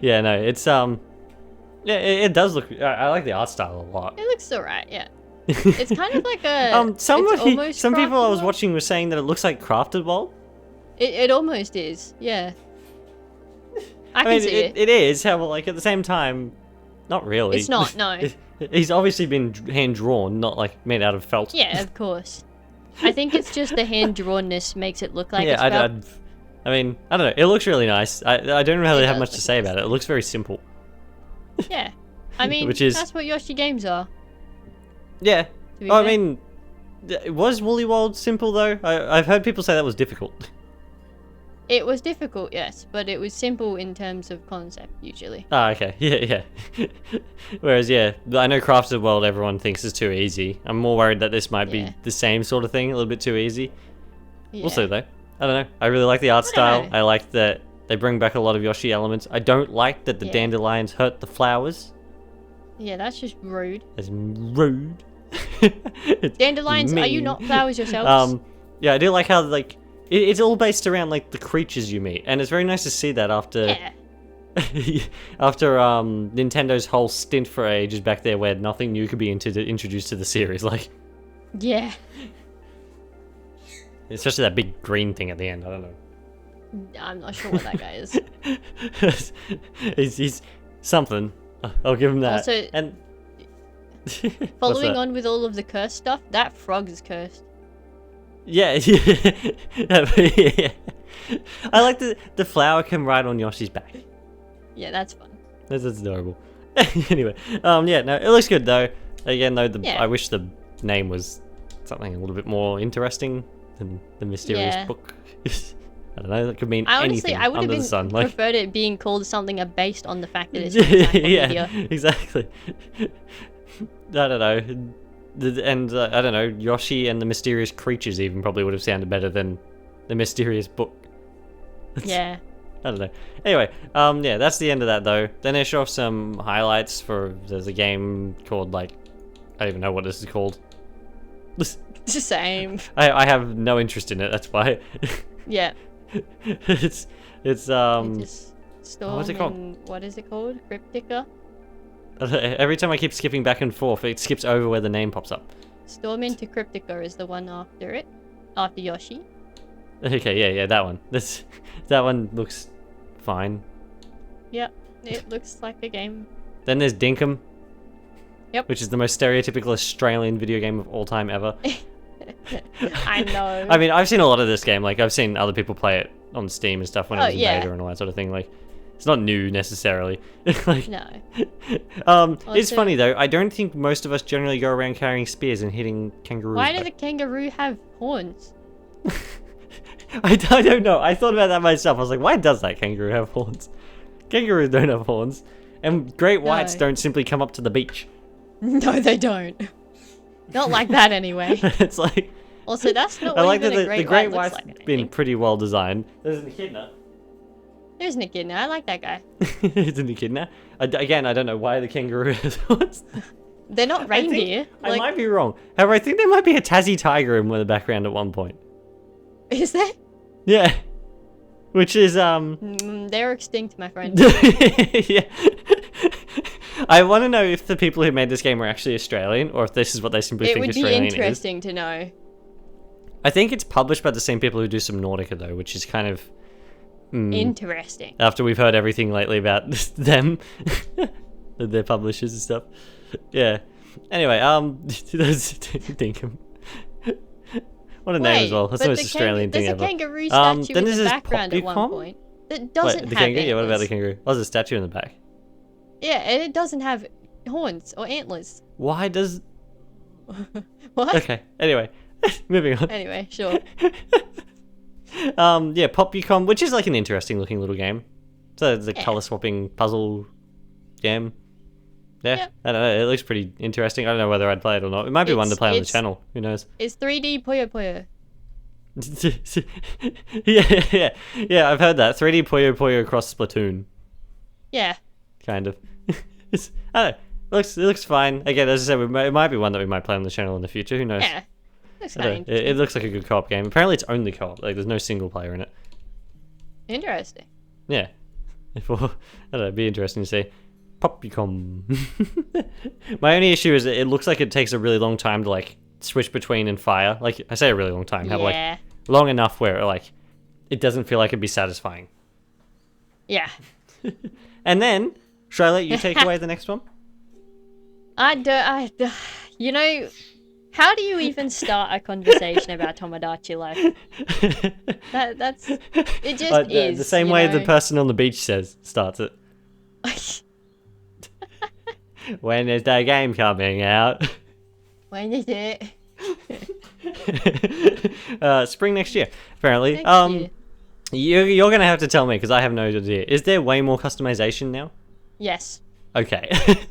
Yeah, no, it's yeah, it does look. I like the art style a lot. It looks alright, yeah. It's kind of like a... some people I was Crafted watching were saying that it looks like Crafted World. It almost is, yeah. I mean, can see it. It is, however, like at the same time, not really. It's not, no. He's obviously been hand drawn, not like made out of felt. Yeah, of course. I think it's just the hand-drawnness makes it look like Yeah, it's felt. I mean, I don't know. It looks really nice. I don't really It have does much to look say nice. about it. It looks very simple. Yeah. I mean, Which is- that's what Yoshi games are. Yeah. To be Oh, I fair. mean, was Woolly World simple though? I've heard people say that was difficult. It was difficult, yes, but it was simple in terms of concept, usually. Ah, okay. Yeah, yeah. Whereas, yeah, I know Crafted World everyone thinks is too easy. I'm more worried that this might Yeah. be the same sort of thing, a little bit too easy. Yeah. We'll see though. I don't know. I really like the art I don't style. know. I like that they bring back a lot of Yoshi elements. I don't like that the Yeah. dandelions hurt the flowers. Yeah, that's just rude. That's rude. It's Dandelions, are you mean. not flowers yourselves? Yeah, I do like how like it's all based around like the creatures you meet, and it's very nice to see that after Yeah. after Nintendo's whole stint for ages back there, where nothing new could be introduced to the series, like Yeah. especially that big green thing at the end. I don't know. I'm not sure what that guy is. he's something. I'll give him that. Also, and What's Following that? on with all of the cursed stuff, that frog is cursed. Yeah, yeah. I like the flower can ride on Yoshi's back. Yeah, that's fun. That's adorable. Anyway, yeah, no, it looks good though. Again, though, Yeah. I wish the name was something a little bit more interesting than the mysterious Yeah. book. I don't know. That could mean I honestly, anything I would have under the been sun. Like, preferred it being called something based on the fact that it's an yeah, video. exactly. I don't know. And I don't know. Yoshi and the mysterious creatures even probably would have sounded better than the mysterious book. Yeah. I don't know. Anyway, yeah, that's the end of that though. Then they show off some highlights for there's a game called like I don't even know what this is called. It's the same. I have no interest in it. That's why. Yeah. it's You just storm what's it called? in- what is it called? Cryptica? every time I keep skipping back and forth, it skips over where the name pops up. Storm into Cryptica is the one after it. After Yoshi. Okay, yeah, that one. That one looks fine. Yep. It looks like a game. Then there's Dinkum. Yep. Which is the most stereotypical Australian video game of all time ever. I know. I mean, I've seen a lot of this game. Like, I've seen other people play it on Steam and stuff when it Oh, was in yeah. beta and all that sort of thing. Like, it's not new necessarily. Like, No. it's Also- funny though. I don't think most of us generally go around carrying spears and hitting kangaroos. Why does though. a kangaroo have horns? I don't know. I thought about that myself. I was like, why does that kangaroo have horns? Kangaroos don't have horns, and great whites No. don't simply come up to the beach. No, they don't. Not like that anyway. It's like Also, that's not I what like even that a the great great white white's looks like. I been think. pretty well designed. There's an echidna. There's an echidna. I like that guy. It's an echidna. Again, I don't know why the kangaroo has horns. They're not I think- reindeer. I Like, might be wrong. However, I think there might be a Tassie tiger in the background at one point. is there? Yeah. Which is They're extinct, my friend. yeah. I want to know if the people who made this game are actually Australian or if this is what they simply It think would be Australian is. interesting to know. I think it's published by the same people who do Subnautica though, which is kind of Interesting. after we've heard everything lately about them, their publishers and stuff. Yeah. Anyway, that's Dinkum. What a name as well. That's the but most Australian thing there's ever. a kangaroo statue then in there's the this background at one Poppycom? point that doesn't Wait, the have kangaroo? Yeah, what about the antlers. kangaroo? Oh, there's a statue in the back. Yeah, and it doesn't have horns or antlers. Why does... What? Okay, anyway. Moving on. Anyway, sure. Yeah, Poppycom, which is like an interesting looking little game. So the Yeah. color swapping puzzle game. Yeah, Yep. I don't know. It looks pretty interesting. I don't know whether I'd play it or not. It might be one to It's- play on the it's- channel. Who knows? It's 3D Puyo Puyo. yeah. I've heard that 3D Puyo Puyo cross Splatoon, Yeah. kind of. I don't know. It looks fine. Again, as I said, it might be one that we might play on the channel in the future. Who knows? Yeah. Looks I kind don't of know. It looks like a good co-op game. Apparently, it's only co-op. Like, there's no single player in it. interesting. Yeah. I don't know, it'd be interesting to see. Poppycom. My only issue is that it looks like it takes a really long time to like switch between and fire. Like I say a really long time, have like Yeah. long enough where like it doesn't feel like it'd be satisfying. Yeah. And then, should I let you take away the next one? You know, How do you even start a conversation about Tomodachi Life? That's it. Just is the same way the person on the beach starts it. When is the game coming out? When is it? Spring next year, apparently. Next year. You're gonna have to tell me because I have no idea. Is there way more customization now? Yes. Okay.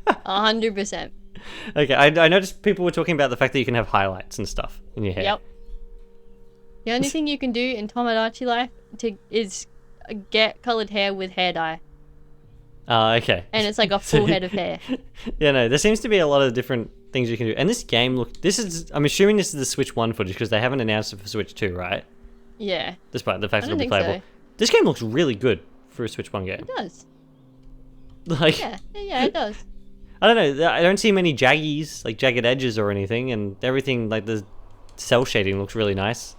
100%. Okay, I noticed people were talking about the fact that you can have highlights and stuff in your hair. Yep. The only thing you can do in Tomodachi Life is get coloured hair with hair dye. Okay. And it's like a full head of hair. Yeah, no, there seems to be a lot of different things you can do. And this game, I'm assuming this is the Switch 1 footage because they haven't announced it for Switch 2, right? Yeah. Despite the fact I that it'll don't be think playable. so. This game looks really good for a Switch 1 game. It does. Like, Yeah, it does. I don't know, I don't see many jaggies, like jagged edges or anything, and everything, like the cell shading looks really nice.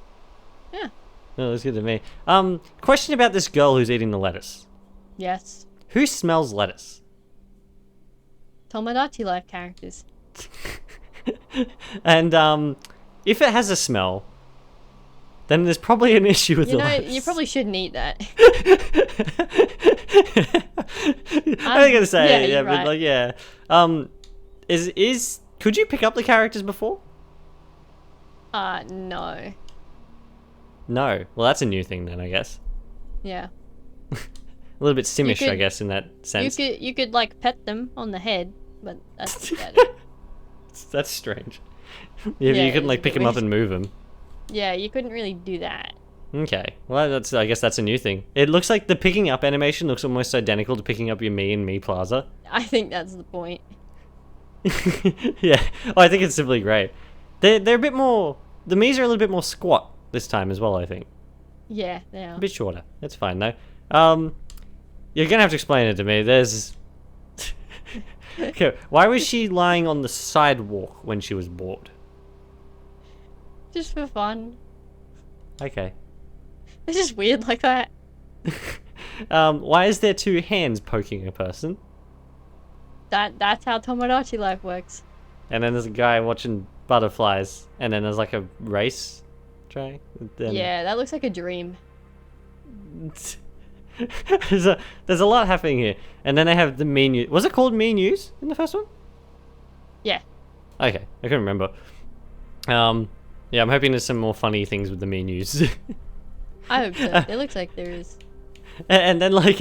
Yeah. No, looks good to me. Question about this girl who's eating the lettuce. Yes. Who smells lettuce? Tomodachi Life characters. And if it has a smell, then there's probably an issue with the lettuce. You probably shouldn't eat that. I was gonna say, yeah, but right. like, yeah. Could you pick up the characters before? No. No. Well, that's a new thing then, I guess. Yeah. A little bit Simish, I could- guess, in that sense. You could like pet them on the head, but that's about it. That's strange. Yeah, Yeah, you couldn't it's like a pick bit them up weird. and move them. Yeah, you couldn't really do that. Okay. Well, I guess that's a new thing. It looks like the picking up animation looks almost identical to picking up your Me and Me Plaza. I think that's the point. Yeah. Oh, I think it's simply great. They're a bit more. The Mii's are a little bit more squat this time as well, I think. Yeah, they are. A bit shorter. That's fine though. You're gonna have to explain it to me. There's. Okay. Why was she lying on the sidewalk when she was bored? Just for fun. Okay. It's just weird like that. Why is there two hands poking a person? That's how Tomodachi Life works. And then there's a guy watching butterflies, and then there's like a race track. Yeah, that looks like a dream. there's a lot happening here, and then they have the menus. Was it called menus in the first one? Yeah. Okay, I couldn't remember. Yeah, I'm hoping there's some more funny things with the menus. I hope so. It looks like there is. And then like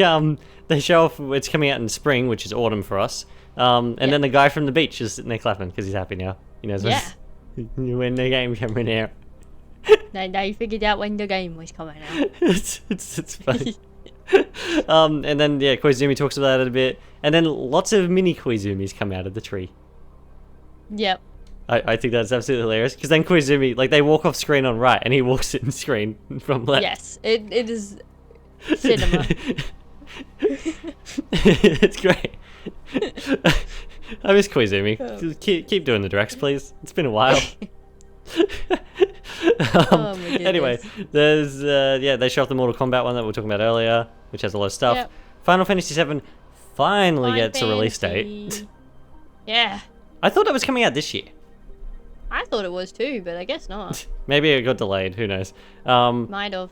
they show off it's coming out in spring, which is autumn for us. And then the guy from the beach is sitting there clapping because he's happy now. You know, Yeah. when the game coming out. They figured out when the game was coming out. it's funny. And then Koizumi talks about it a bit, and then lots of mini Koizumis come out of the tree. Yep. I think that's absolutely hilarious because then Koizumi, like, they walk off screen on right, and he walks in screen from left. Yes, it is cinema. It's great. I miss Koizumi. Keep doing the directs, please. It's been a while. Oh my goodness. Anyway, there's they show off the Mortal Kombat one that we were talking about earlier, which has a lot of stuff. Yep. Final Fantasy VII finally Final gets a release Fantasy. date. Yeah. I thought it was coming out this year. I thought it was too, but I guess not. Maybe it got delayed. Who knows? Might have.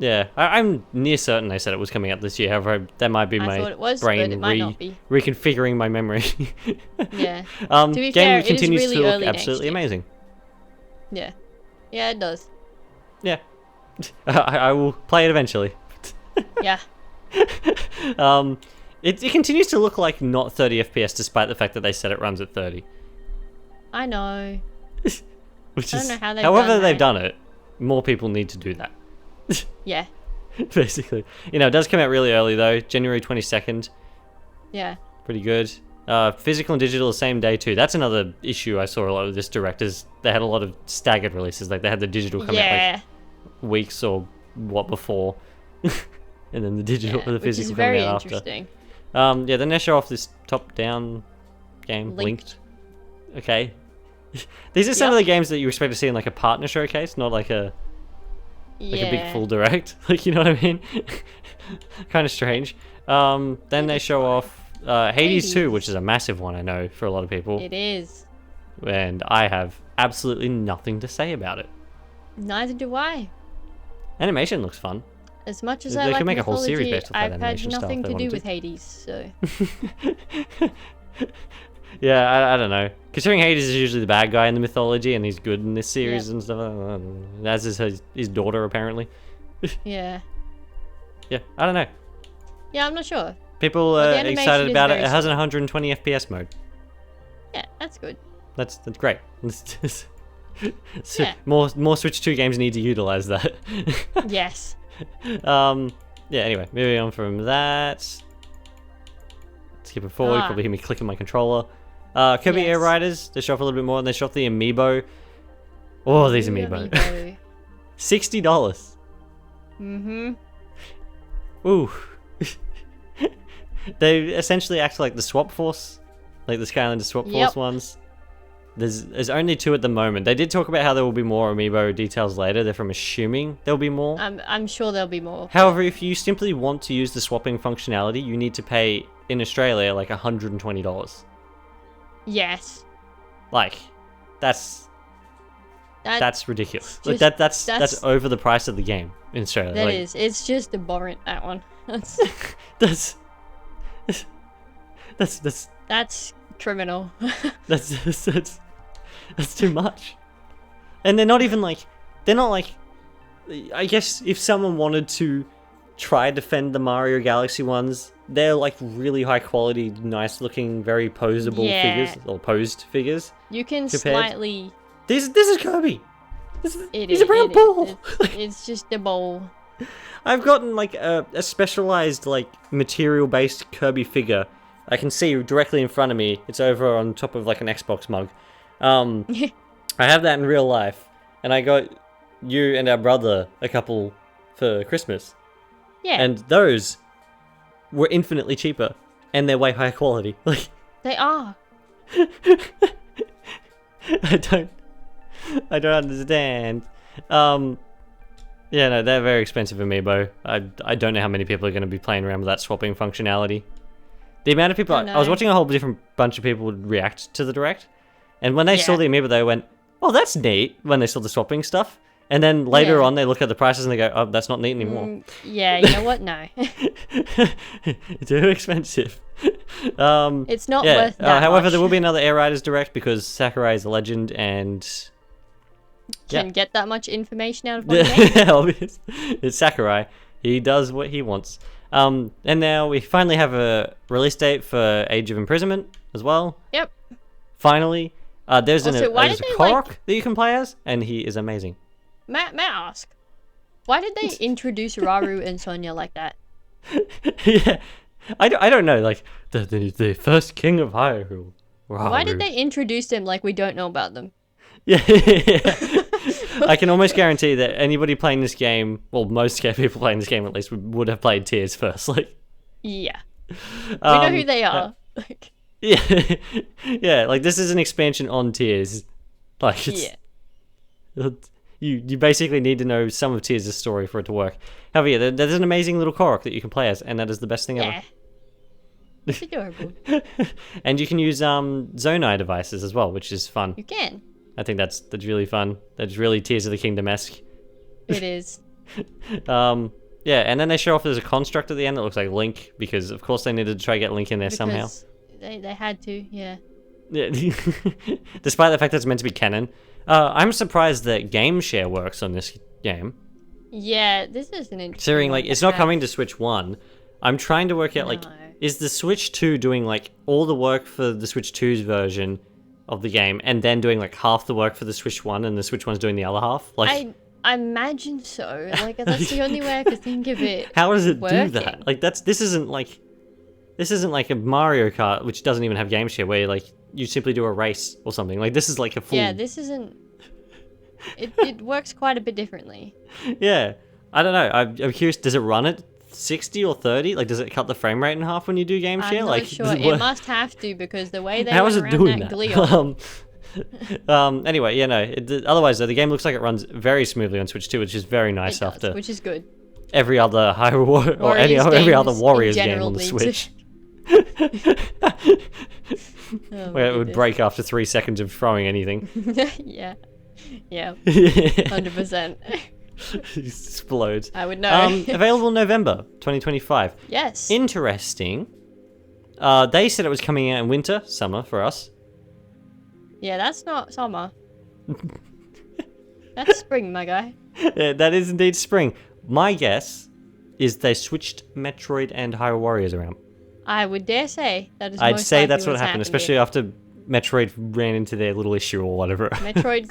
Yeah, I'm near certain they said it was coming out this year. However, that might be I my thought it was, brain but it might not be. reconfiguring my memory. Yeah. To be game fair, it is continues really to look early next absolutely year. amazing. Yeah. Yeah, it does. Yeah, I will play it eventually. Yeah. It continues to look like not 30 FPS, despite the fact that they said it runs at 30. I know. Which I is, don't know how they've however done they've that. done it, more people need to do that. Yeah. Basically, it does come out really early though, January 22nd. Yeah. Pretty good. Physical and digital the same day too. That's another issue I saw a lot of this directors. They had a lot of staggered releases. Like they had the digital come out Yeah. like weeks or what before, and then the digital, the Which physical is very coming out after. interesting. Then they show off this top-down game, Linked. Okay. These are some of Yep. the games that you expect to see in like a partner showcase, not like a big full direct. Like, you know what I mean? Kind of strange. Then they show off Hades 2, Hades. which is a massive one, I know, for a lot of people. It is. And I have absolutely nothing to say about it. Neither do I. Animation looks fun. As much as They I could like make a whole mythology, series based off that I've had animation style if nothing they to do wanted with to. Hades, so... Yeah, I don't know. Considering Hades is usually the bad guy in the mythology, and he's good in this series and stuff, as is his daughter, apparently. Yeah. Yeah, I don't know. Yeah, I'm not sure. People But are the animation excited is about it. very It has an solid. 120 FPS mode. Yeah, that's good. That's great. So Yeah. more Switch 2 games need to utilize that. Yes. Yeah, anyway, moving on from that. Skipping forward, you probably hear me clicking my controller. Kirby Air Yes. Riders, they show off a little bit more, and they show off the amiibo. Oh, these amiibo. $60. Mm-hmm. Ooh. They essentially act like the Swap Force, like the Skylander Swap Force ones. There's only 2 at the moment. They did talk about how there will be more amiibo details later. They're from assuming there'll be more. I'm sure there'll be more. However, if you simply want to use the swapping functionality, you need to pay in Australia like $120. Yes. Like, that's ridiculous. Like just- that's over the price of the game in Australia. That like, is. It's just abhorrent, that one. that's That's criminal. that's too much. And they're not like, I guess if someone wanted to try defend the Mario Galaxy ones, they're like really high quality, nice looking, very posable figures, or posed figures. You can compared. slightly... This is Kirby. It He's is- a brown it ball. is- It's just a bowl. I've gotten like a specialized like material based Kirby figure. I can see directly in front of me. It's over on top of like an Xbox mug. I have that in real life, and I got you and our brother a couple for Christmas. Yeah. And those were infinitely cheaper, and they're way higher quality. Like, They are. I don't understand. Yeah, no, they're very expensive amiibo. I don't know how many people are going to be playing around with that swapping functionality. The amount of people, Don't I was know. watching a whole different bunch of people react to the Direct, and when they saw Yeah. the amiibo, they went, "Oh, that's neat." When they saw the swapping stuff, and then later Yeah. on, they look at the prices and they go, "Oh, that's not neat anymore. Yeah, you know what? No. Too expensive." It's not worth that however, much. there will be another Air Riders Direct because Sakurai is a legend, and Can get that much information out of one game. obvious. It's Sakurai. He does what he wants. And now we finally have a release date for Age of Imprisonment as well. Yep. Finally. There's Also, why there's did a they, Korok that you can play as, and he is amazing. May I ask, why did they introduce Raru and Sonya like that? Yeah. I don't know, like, the first king of Hyrule. Why did they introduce them like we don't know about them? Yeah. I can almost guarantee that anybody playing this game, well, most people playing this game at least, would have played Tears first. Like, Yeah. We know who they are. Yeah, yeah. Like, this is an expansion on Tears. Like, it's, you basically need to know some of Tears' story for it to work. However, yeah, there's an amazing little Korok that you can play as, and that is the best thing Yeah. It's adorable. ever. And you can use Zonai devices as well, which is fun. You can. I think that's really fun. That's really Tears of the Kingdom-esque. It is. Yeah, and then they show off there's a construct at the end that looks like Link, because of course they needed to try to get Link in there somehow. Because they had to, yeah. Yeah. Despite the fact that it's meant to be canon. I'm surprised that Game Share works on this game. Yeah, this is an interesting Considering, like, one it's to not have. coming to Switch 1. I'm trying to work out, like, No. is the Switch 2 doing, like, all the work for the Switch 2's version of the game, and then doing, like, half the work for the Switch 1, and the Switch 1's doing the other half? Like, I imagine so. Like, that's the only way I could think of it. how does it do working. that? Like, this isn't like a Mario Kart, which doesn't even have Game Share, where, like, you simply do a race or something. Like, this is like a full... Yeah, this isn't... It works quite a bit differently. Yeah. I don't know. I'm curious, does it run at 60 or 30? Like, does it cut the frame rate in half when you do Game Share? I'm like, not sure. does It work? must have to, because the way they How went is it around doing that that? Gleon... Anyway, yeah, no. Otherwise, though, the game looks like it runs very smoothly on Switch 2, which is very nice It does, after which is good. every other Hyrule or Warriors every other games Warriors in game general on the need Switch. Oh, Where my it would goodness. break after 3 seconds of throwing anything. Yeah. Yeah. It 100%. explodes. I would know. Available November 2025. Yes. Interesting. They said it was coming out in winter, summer for us. Yeah, that's not summer. That's spring, my guy. Yeah, that is indeed spring. My guess is they switched Metroid and Hyrule Warriors around. I would dare say that is I'd most say likely that's what what's happened, here. especially after Metroid ran into their little issue or whatever. Metroid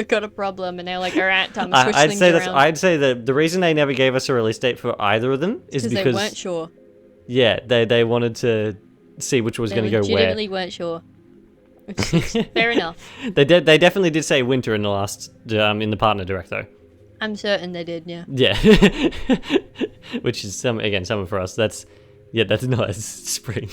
got a problem, and they're like, "All right, time to switch I'd things say around." I'd say that the reason they never gave us a release date for either of them is because because they weren't sure. yeah, they wanted to see which was They going to go where. legitimately weren't sure. Which is fair enough. They definitely did say winter in the last in the partner direct though. I'm certain they did. Yeah. Yeah, which is summer for us. That's not as spring.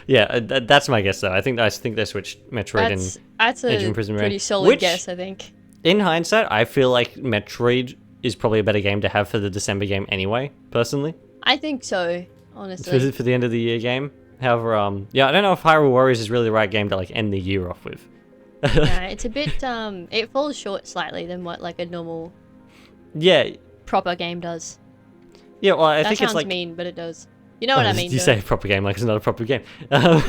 Yeah, that's my guess though. I think they switched Metroid That's Age of a Imprisonment pretty Red, solid which- guess, I think. in hindsight, I feel like Metroid is probably a better game to have for the December game anyway. Personally, I think so, honestly. for the end of the year game. However, I don't know if Hyrule Warriors is really the right game to like end the year off with. It's a bit it falls short slightly than what like a normal Yeah, proper game does. yeah. Well, I That think sounds it's like mean, but it does. You know what I mean? You though. say proper game like it's not a proper game. No,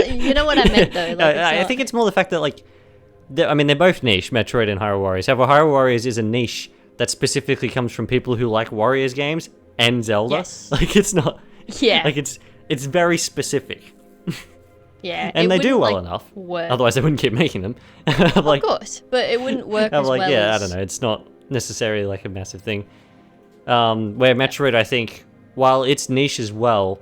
you know what I meant though. Like, No, it's I not- think it's more the fact that like, they're both niche, Metroid and Hyrule Warriors. However, Hyrule Warriors is a niche that specifically comes from people who like Warriors games and Zelda. Yes. Like it's not. Yeah. Like it's very specific, Yeah. and it they do wouldn't, well like, enough. Work. Otherwise, they wouldn't keep making them. Of like, course, but it wouldn't work I'm as like, well yeah, I as... don't know. It's not necessarily like a massive thing. Where Metroid, I think, while it's niche as well,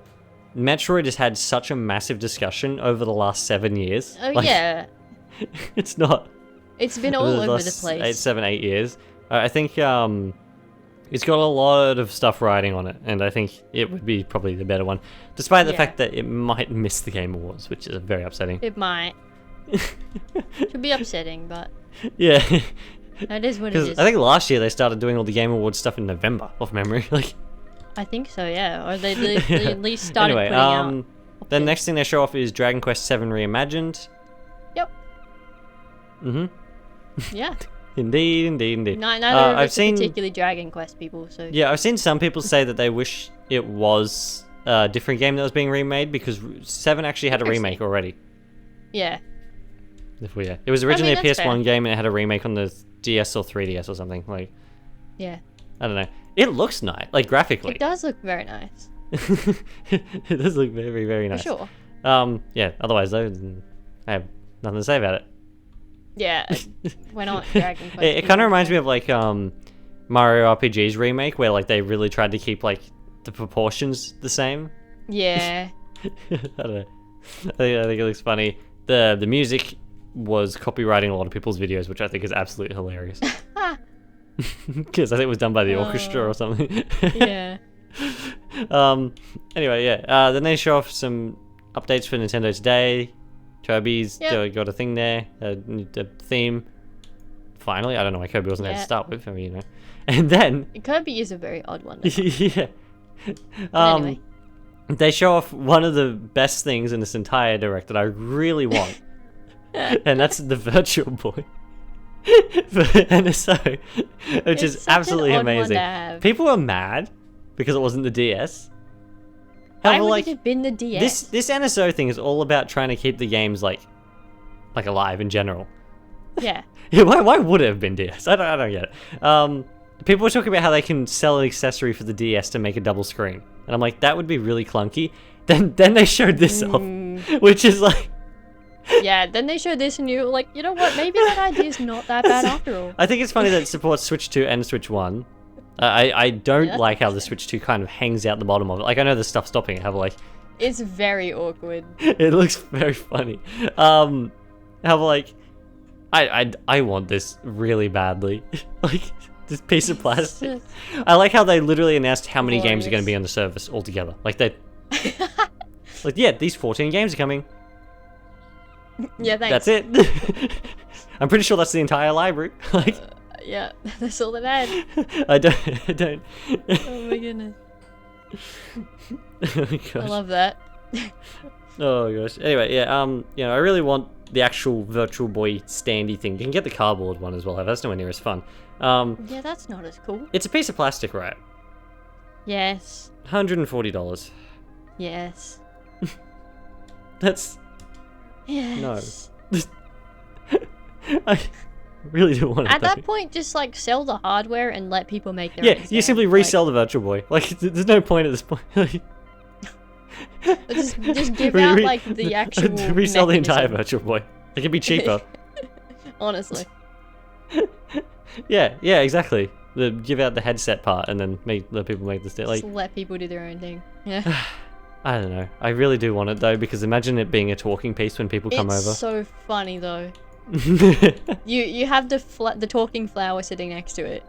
Metroid has had such a massive discussion over the last 7 years. Oh Like, yeah, it's not. it's been all over over the last place. 8 years. I think it's got a lot of stuff riding on it, and I think it would be probably the better one, despite the Yeah. fact that it might miss the Game Awards, which is very upsetting. It might. Could be upsetting, but Yeah, that is what it because is. I think last year they started doing all the Game Awards stuff in November, off memory. Like, I think so, yeah. Or they at least started anyway, putting out. the options. next thing they show off is Dragon Quest VII Reimagined. Yep. Yeah. Indeed. Neither of I've us seen- are particularly Dragon Quest people, so Yeah, I've seen some people say that they wish it was a different game that was being remade because 7 actually had a remake already. yeah. It was originally that's a PS1 fair. game and it had a remake on the DS or 3DS or something. Like, Yeah. I don't know. It looks nice, like graphically. It does look very nice. It does look very, very nice. For sure. Yeah. Otherwise, though, I have nothing to say about it. Yeah. We're not Dragon Quest. It kind of reminds me of like Mario RPG's remake, where like they really tried to keep like the proportions the same. Yeah. I don't know. I think it looks funny. The music was copywriting a lot of people's videos, which I think is absolutely hilarious. Because I think it was done by the orchestra or something. Yeah. Anyway, yeah. Then they show off some updates for Nintendo Today. Kirby's got a thing there, a theme. Finally, I don't know why Kirby wasn't there to Yeah. start with. I mean, and then Kirby is a very odd one. though. yeah. Anyway. They show off one of the best things in this entire direct that I really want, and that's the Virtual Boy for NSO, which It's is such an absolutely odd one to amazing. have. People are mad because it wasn't the DS. Why However, would like, it have been the DS? this NSO thing is all about trying to keep the games like alive in general. Yeah. Yeah, why would it have been DS? I don't get it. People were talking about how they can sell an accessory for the DS to make a double screen, and I'm like, that would be really clunky. Then they showed this off, which is like, Yeah, then they showed this and you were like, you know what, maybe that idea's not that bad after all. I think it's funny that it supports Switch 2 and Switch 1. I don't that's like how the interesting. Switch 2 kind of hangs out the bottom of it. Like, I know there's stuff stopping it, however, like, It's very awkward. it looks very funny. However, like, I want this really badly. Like, this piece of plastic. I like how they literally announced how many games are going to be on the service altogether. Like, like, yeah, these 14 games are coming. Yeah, thanks. That's it. I'm pretty sure that's the entire library. Like, Yeah, that's all that I had. I don't. Oh my goodness. Oh, I gosh. love that. Oh gosh. Anyway, yeah. You know, I really want the actual Virtual Boy standy thing. You can get the cardboard one as well. That's nowhere near as fun. Yeah, that's not as cool. It's a piece of plastic, right? Yes. $140. Yes. That's Yes. I really do want it. At though. that point, just like sell the hardware and let people make their Yeah, own you stand. simply resell the Virtual Boy. Like, there's no point at this point. Just give out like the actual resell the entire mechanism. Virtual Boy. It can be cheaper. Honestly. Yeah, exactly. Give out the headset part and then let people make the stand. Like, Just let people do their own thing. Yeah. I don't know. I really do want it though, because imagine it being a talking piece when people come It's over. so funny though. You have the talking flower sitting next to it.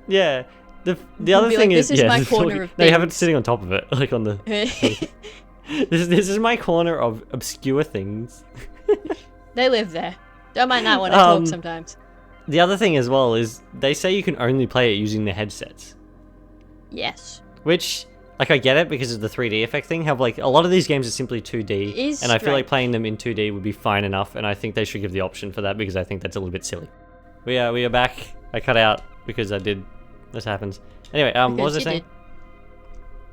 Yeah. The You'll other be thing like, is, "This is yeah, my the corner talking- of no, you have it things." sitting on top of it, like on the. This is my corner of obscure things. They live there. Don't mind that when I talk Um, sometimes. The other thing as well is they say you can only play it using the headsets, Yes. which, like, I get it because of the 3D effect thing. Have like a lot of these games are simply 2D, It is and I feel like strange. playing them in 2D would be fine enough. And I think they should give the option for that because I think that's a little bit silly. We are back. I cut out because I did. This happens. Anyway, what was I Because you saying? did.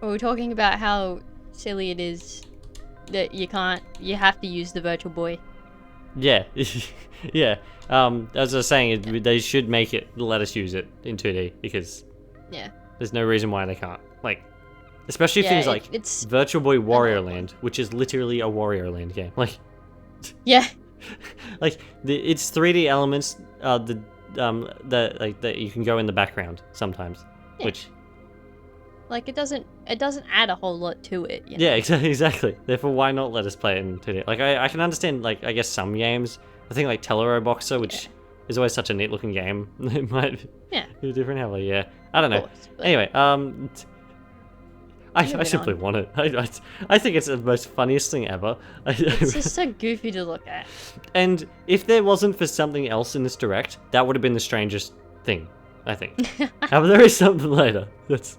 We were talking about how silly it is that you have to use the Virtual Boy. Yeah, yeah. As I was saying, they should make it let us use it in 2D because Yeah. there's no reason why they can't. Like, especially Yeah, things like it's Virtual Boy Warrior Land, which is literally a Warrior Land game. Like, yeah. like it's 3D elements. That you can go in the background sometimes, Yeah. which Like it doesn't add a whole lot to it. You know? yeah, exactly. Therefore, why not let us play it in 2D? Like, I can understand, like, I guess some games. I think like Telero Boxer, which is always such a neat looking game. It might Yeah. be different. How yeah, I don't know. course, but- Anyway, I Moving simply on. want it. I think it's the most funniest thing ever. It's just so goofy to look at. And if there wasn't for something else in this direct, that would have been the strangest thing, I think. However, there is something later. That's,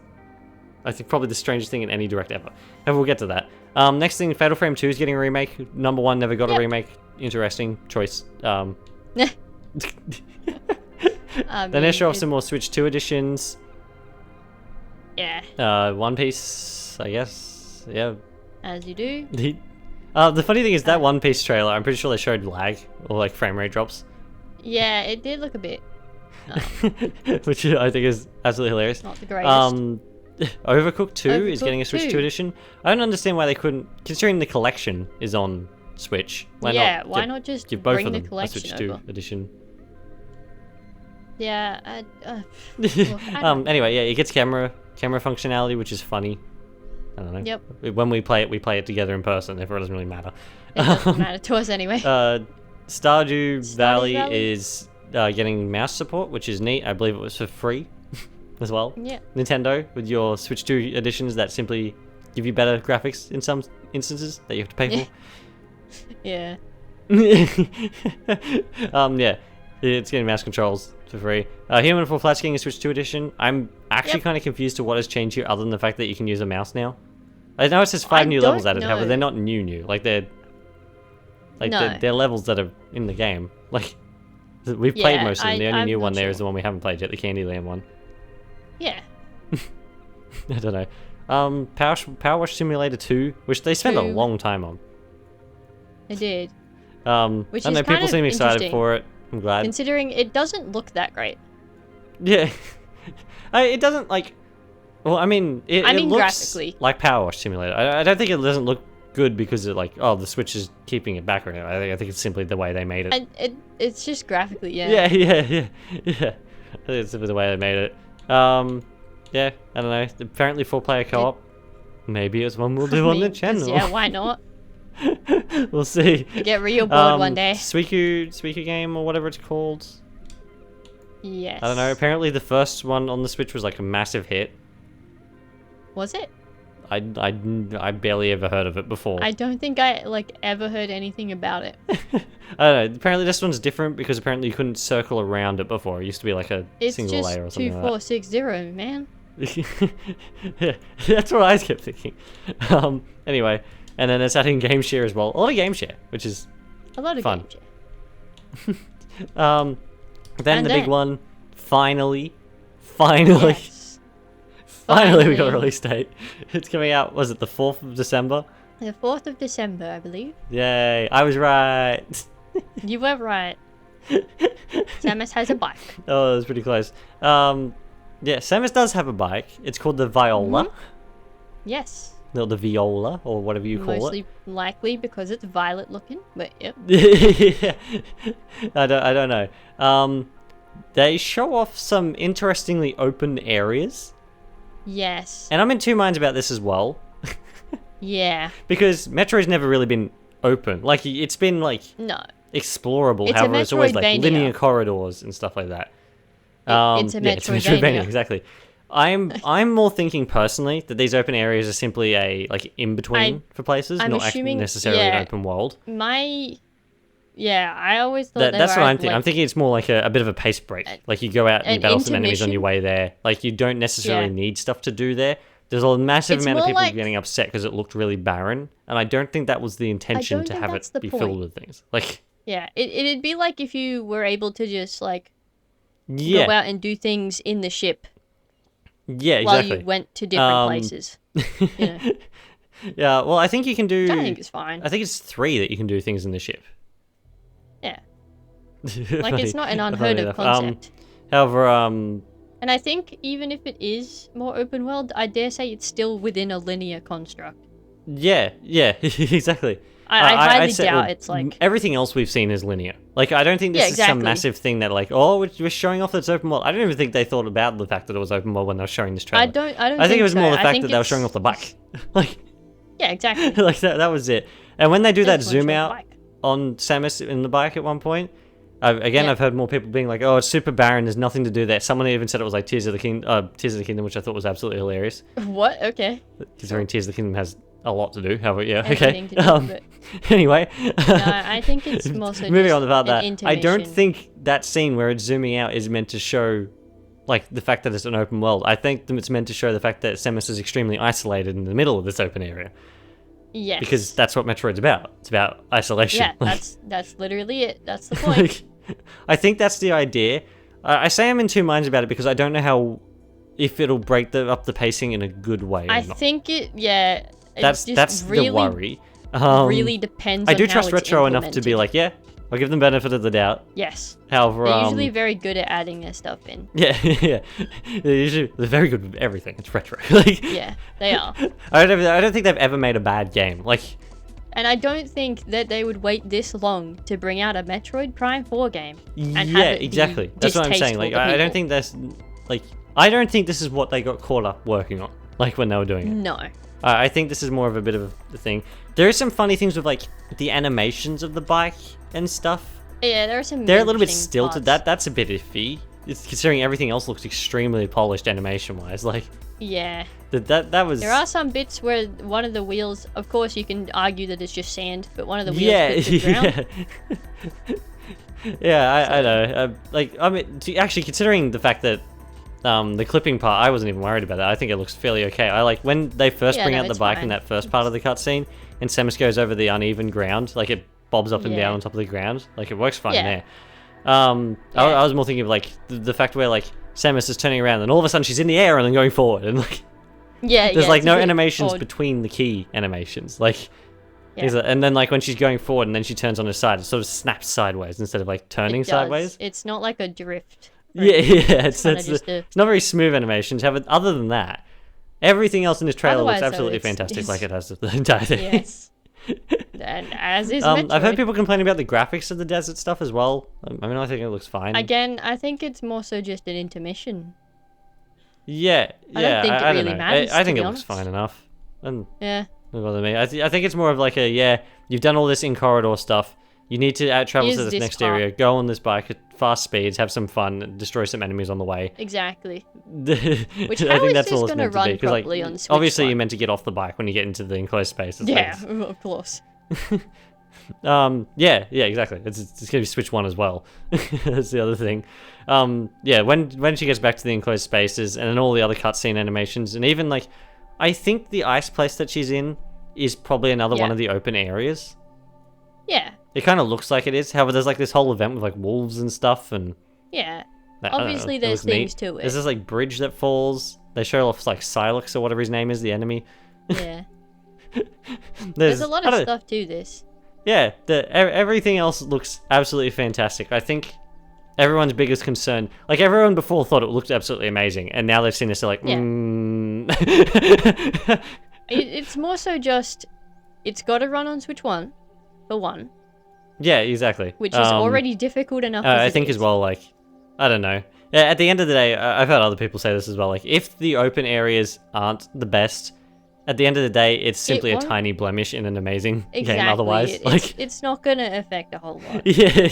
I think, probably the strangest thing in any direct ever. And we'll get to that. Next thing, Fatal Frame 2 is getting a remake. Number 1 never got a Yep. remake. Interesting choice. I Then they mean, show off some more Switch 2 editions. Yeah, One Piece, I guess. Yeah. as you do. The funny thing is that One Piece trailer, I'm pretty sure they showed lag or like frame rate drops. Yeah, it did look a bit Which I think is absolutely hilarious. not the greatest. Overcooked 2 is Overcooked getting a Switch 2 2. edition. I don't understand why they couldn't, considering the collection is on Switch. Why not just give both bring of the them a collection Switch 2 over? edition? Yeah, I don't Anyway, yeah, it gets camera functionality, which is funny. I don't know. Yep. When we play it together in person. Therefore, it doesn't really matter. It doesn't matter to us anyway. Stardew Valley Valley? is getting mouse support, which is neat. I believe it was for free as well. Yeah. Nintendo with your Switch 2 editions that simply give you better graphics in some instances that you have to pay for. Yeah. Yeah, it's getting mouse controls for free. Human Fall Flat's getting a Switch 2 edition. I'm actually Yep. kind of confused to what has changed here other than the fact that you can use a mouse now. I know it says 5 I new don't levels added, however, know. they're not new. Like they're No. they're levels that are in the game. Like we've played Yeah, most of them. The only I'm new not one there is sure. the one we haven't played yet, the Candyland one. Yeah. I don't know. Power Wash Simulator 2, which they spent a 2. long time on. I did. Which Which I don't is know, kind people of seem excited interesting. for it. I'm glad. Considering it doesn't look that great. Yeah. It doesn't like. Well, I mean, it looks graphically. like Power Wash Simulator. I don't think it doesn't look good because it the Switch is keeping it back right now. I think it's simply the way they made it. It's just graphically, yeah. Yeah. I think it's simply the way they made it. Yeah, I don't know. Apparently, 4-player co-op. Maybe it's one we'll do on the 'cause, channel. Yeah, why not? We'll see. You get real bored one day. Suiku game or whatever it's called. Yes. I don't know. Apparently, the first one on the Switch was like a massive hit. Was it? I barely ever heard of it before. I don't think I ever heard anything about it. I don't know. Apparently, this one's different because apparently you couldn't circle around it before. It used to be like a It's single just layer or something like that. 2460, man. Yeah, that's what I kept thinking. Anyway, and then it's adding game share as well. A lot of game share, which is A lot of fun. game share. Then And the big then- one, finally, finally we got a release date. It's coming out, was it the 4th of December? The 4th of December, I believe. Yay, I was right. You were right. Samus has a bike. Oh, that was pretty close. Yeah, Samus does have a bike. It's called the Viola. Yes. Or the Viola, or whatever you call Mostly likely because it's violet looking, but yep. it. Yeah. I don't know. They show off some interestingly open areas. Yes. And I'm in two minds about this as well. Yeah. Because Metroid's never really been open. Like, it's been, like, No. explorable. It's a However, it's always, like, Metroidvania. linear corridors and stuff like that. It's a yeah, it's a Metroidvania. Metroidvania, exactly. I'm more thinking personally that these open areas are simply a, like, in-between for places, I'm not assuming- necessarily yeah. an open world. Yeah, I always thought they That's were what I'm at, thinking. I'm like, thinking it's more like a bit of a pace break. Like, you go out and you an battle some enemies on intermission. your way there. Like, you don't necessarily Yeah. need stuff to do there. There's a massive It's amount of more people like- getting upset because it looked really barren, and I don't think that was the intention don't to think have that's it the be point. filled with things. Like, Yeah, it'd be like if you were able to just, like, yeah, go out and do things in the ship yeah, while exactly. you went to different places. You know, Yeah, well, I think you can do. which I think it's fine. I think it's 3 that you can do things in the ship. Yeah. Like, it's not an unheard of Funny enough. concept. However, And I think even if it is more open world, I dare say it's still within a linear construct. yeah, exactly. I highly said, doubt well, it's like... everything else we've seen is linear. Like, I don't think this Yeah, is some exactly. massive thing that, like, oh, we're showing off that it's open world. I don't even think they thought about the fact that it was open world when they were showing this trailer. I don't I think it was so. more the I fact think that they were it's- showing off the bike. Like, Yeah, exactly. like that was it. And when they do that Just zoom wanna show out the bike. on Samus in the bike at one point, Again, Yeah. I've heard more people being like, "Oh, it's super barren. There's nothing to do there." Someone even said it was like Tears of the Kingdom, which I thought was absolutely hilarious. What? Okay. Considering Tears of the Kingdom has a lot to do. However, yeah, Everything okay. to do, but- Anyway, No, I think it's mostly moving just on about that. an I don't intermission. think that scene where it's zooming out is meant to show, like, the fact that it's an open world. I think that it's meant to show the fact that Samus is extremely isolated in the middle of this open area. Yes. Because that's what Metroid's about. It's about isolation. Yeah, Like- that's literally it. That's the point. like, I think that's the idea. I say I'm in two minds about it because I don't know how, if it'll break up the pacing in a good way or I not. think it. Yeah. It That's just really, the worry. really depends. I on do how trust it's Retro enough to be implemented. like, yeah, I'll give them benefit of the doubt. Yes. However, They're usually very good at adding their stuff in. yeah, yeah, they're very good with everything. It's Retro. Like, Yeah, they are. I don't think they've ever made a bad game. Like, And I don't think that they would wait this long to bring out a Metroid Prime 4 game. And have yeah, it be exactly. That's what I'm saying. distasteful Like, to I don't people. think that's like, I don't think this is what they got caught up working on. Like when they were doing it. No. I think this is more of a bit of a thing. There is some funny things with like the animations of the bike and stuff. Yeah, there are some. They're a little bit interesting stilted. parts. That's a bit iffy. It's considering everything else looks extremely polished animation wise. Like Yeah. that was. There are some bits where one of the wheels, of course, you can argue that it's just sand, but one of the wheels yeah, hits the ground. yeah. I know. Like I mean, actually considering the fact that the clipping part, I wasn't even worried about that. I think it looks fairly okay. I like when they first Yeah, bring no, out the it's bike in fine. that first part of the cutscene, and Samus goes over the uneven ground, like it bobs up and Yeah. down on top of the ground. Like it works fine Yeah. there. Yeah. I was more thinking of like the fact where like Samus is turning around and all of a sudden she's in the air and then going forward, and like Yeah, there's yeah, like it's a no bit animations odd. between the key animations. Like Yeah. and then like when she's going forward and then she turns on her side, it sort of snaps sideways instead of like turning It does. sideways. It's not like a drift. Yeah, yeah, it's kinda just a- not very smooth animations. However, other than that, everything else in this trailer looks Otherwise, though, absolutely it's- fantastic, it's- like it has the entire thing. Yes. And as is I've heard Metroid. people complaining about the graphics of the desert stuff as well. I mean, I think it looks fine. Again, I think it's more so just an intermission. Yeah, I don't yeah, think it I don't really know. matters, I to think be it looks honest. fine enough. And Yeah. doesn't bother me. I think it's more of like a you've done all this in corridor stuff. You need to travel Here's to this this next part. area. Go on this bike at fast speeds, have some fun, and destroy some enemies on the way. Exactly. Which how I think is that's all this it's gonna meant to run be. Because like, properly on Switch obviously One? you're meant to get off the bike when you get into the enclosed space. It's Yeah, like- of course. Yeah, exactly. It's gonna be Switch 1 as well. That's the other thing. Yeah, when she gets back to the enclosed spaces and then all the other cutscene animations, and even like, I think the ice place that she's in is probably another one of the open areas. Yeah. It kind of looks like it is. However, there's like this whole event with like wolves and stuff, and yeah. I don't know, Obviously, it there's looks neat. things to it. There's this like bridge that falls. They show off like Silex or whatever his name is, the enemy. Yeah. There's a lot of stuff to this. Yeah, everything else looks absolutely fantastic. I think everyone's biggest concern, like everyone before thought it looked absolutely amazing, and now they've seen this, they're like, It's more so just, it's got to run on Switch 1, for one. Yeah, exactly. Which is already difficult enough. I think as well, like, I don't know. At the end of the day, I've heard other people say this as well. Like, if the open areas aren't the best, at the end of the day, it's simply a tiny blemish in an amazing game. Otherwise, it's not going to affect a whole lot. Yeah.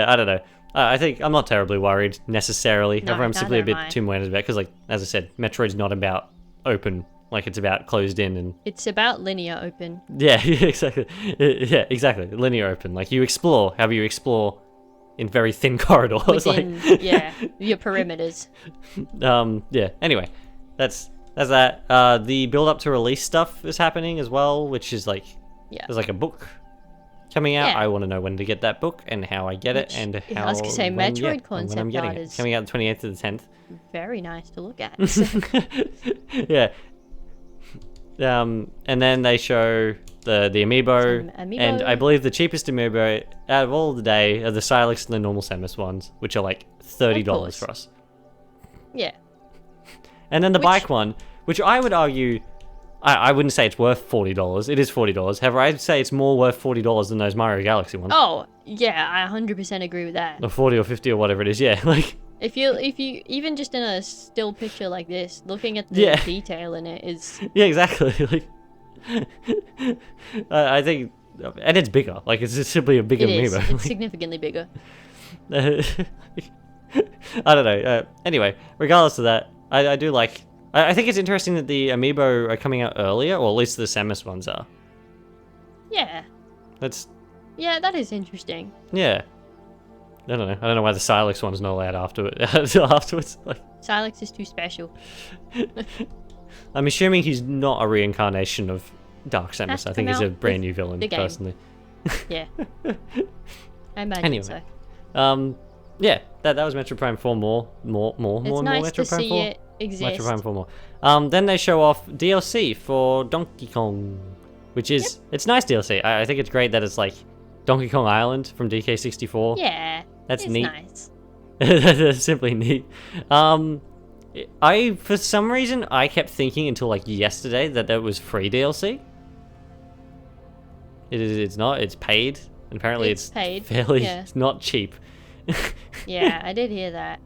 I don't know. I think I'm not terribly worried necessarily. No, I'm simply a bit too worried about because, like, as I said, Metroid's not about open. Like, it's about closed in and. It's about linear open. Yeah, exactly. Yeah, exactly. Linear open. Like, you explore. However, you explore in very thin corridors. Within, your perimeters. Yeah. Anyway, that's that. The build up to release stuff is happening as well, which is like, there's like a book coming out. I want to know when to get that book and how I get it and how. I was gonna say Metroid concept when I'm getting it. Coming out the 28th to the 10th. Very nice to look at. Yeah. And then they show the amiibo, and I believe the cheapest amiibo out of all the day are the Silex and the normal Samus ones, which are like $30 for us. Yeah. And then the bike one, which I would argue, I wouldn't say it's worth $40. It is $40. However, I'd say it's more worth $40 than those Mario Galaxy ones. Oh, yeah, I 100% agree with that. Or 40 or 50 or whatever it is, yeah. Like. If you even just in a still picture like this, looking at the detail in it is. Yeah, exactly. Like, I think, and it's bigger. Like, it's just simply a bigger amiibo. It's significantly bigger. I don't know. Anyway, regardless of that, I do like. I think it's interesting that the amiibo are coming out earlier, or at least the Samus ones are. Yeah. Yeah, that is interesting. Yeah. I don't know why the Silex one's not allowed afterwards. Like, Silex is too special. I'm assuming he's not a reincarnation of Dark Samus. I think he's a brand new villain, personally. Yeah. I imagine so. Yeah, that was Metro Prime 4 more nice Metro to Prime see 4. It exist. Metro Prime 4 more. Then they show off DLC for Donkey Kong, which is it's nice DLC. I think it's great that it's like Donkey Kong Island from DK64. Yeah. That's it's neat. Nice. That's simply neat. For some reason I kept thinking until like yesterday that was free DLC. It's not. It's paid. And apparently it's paid. Fairly. Yeah. It's not cheap. Yeah, I did hear that.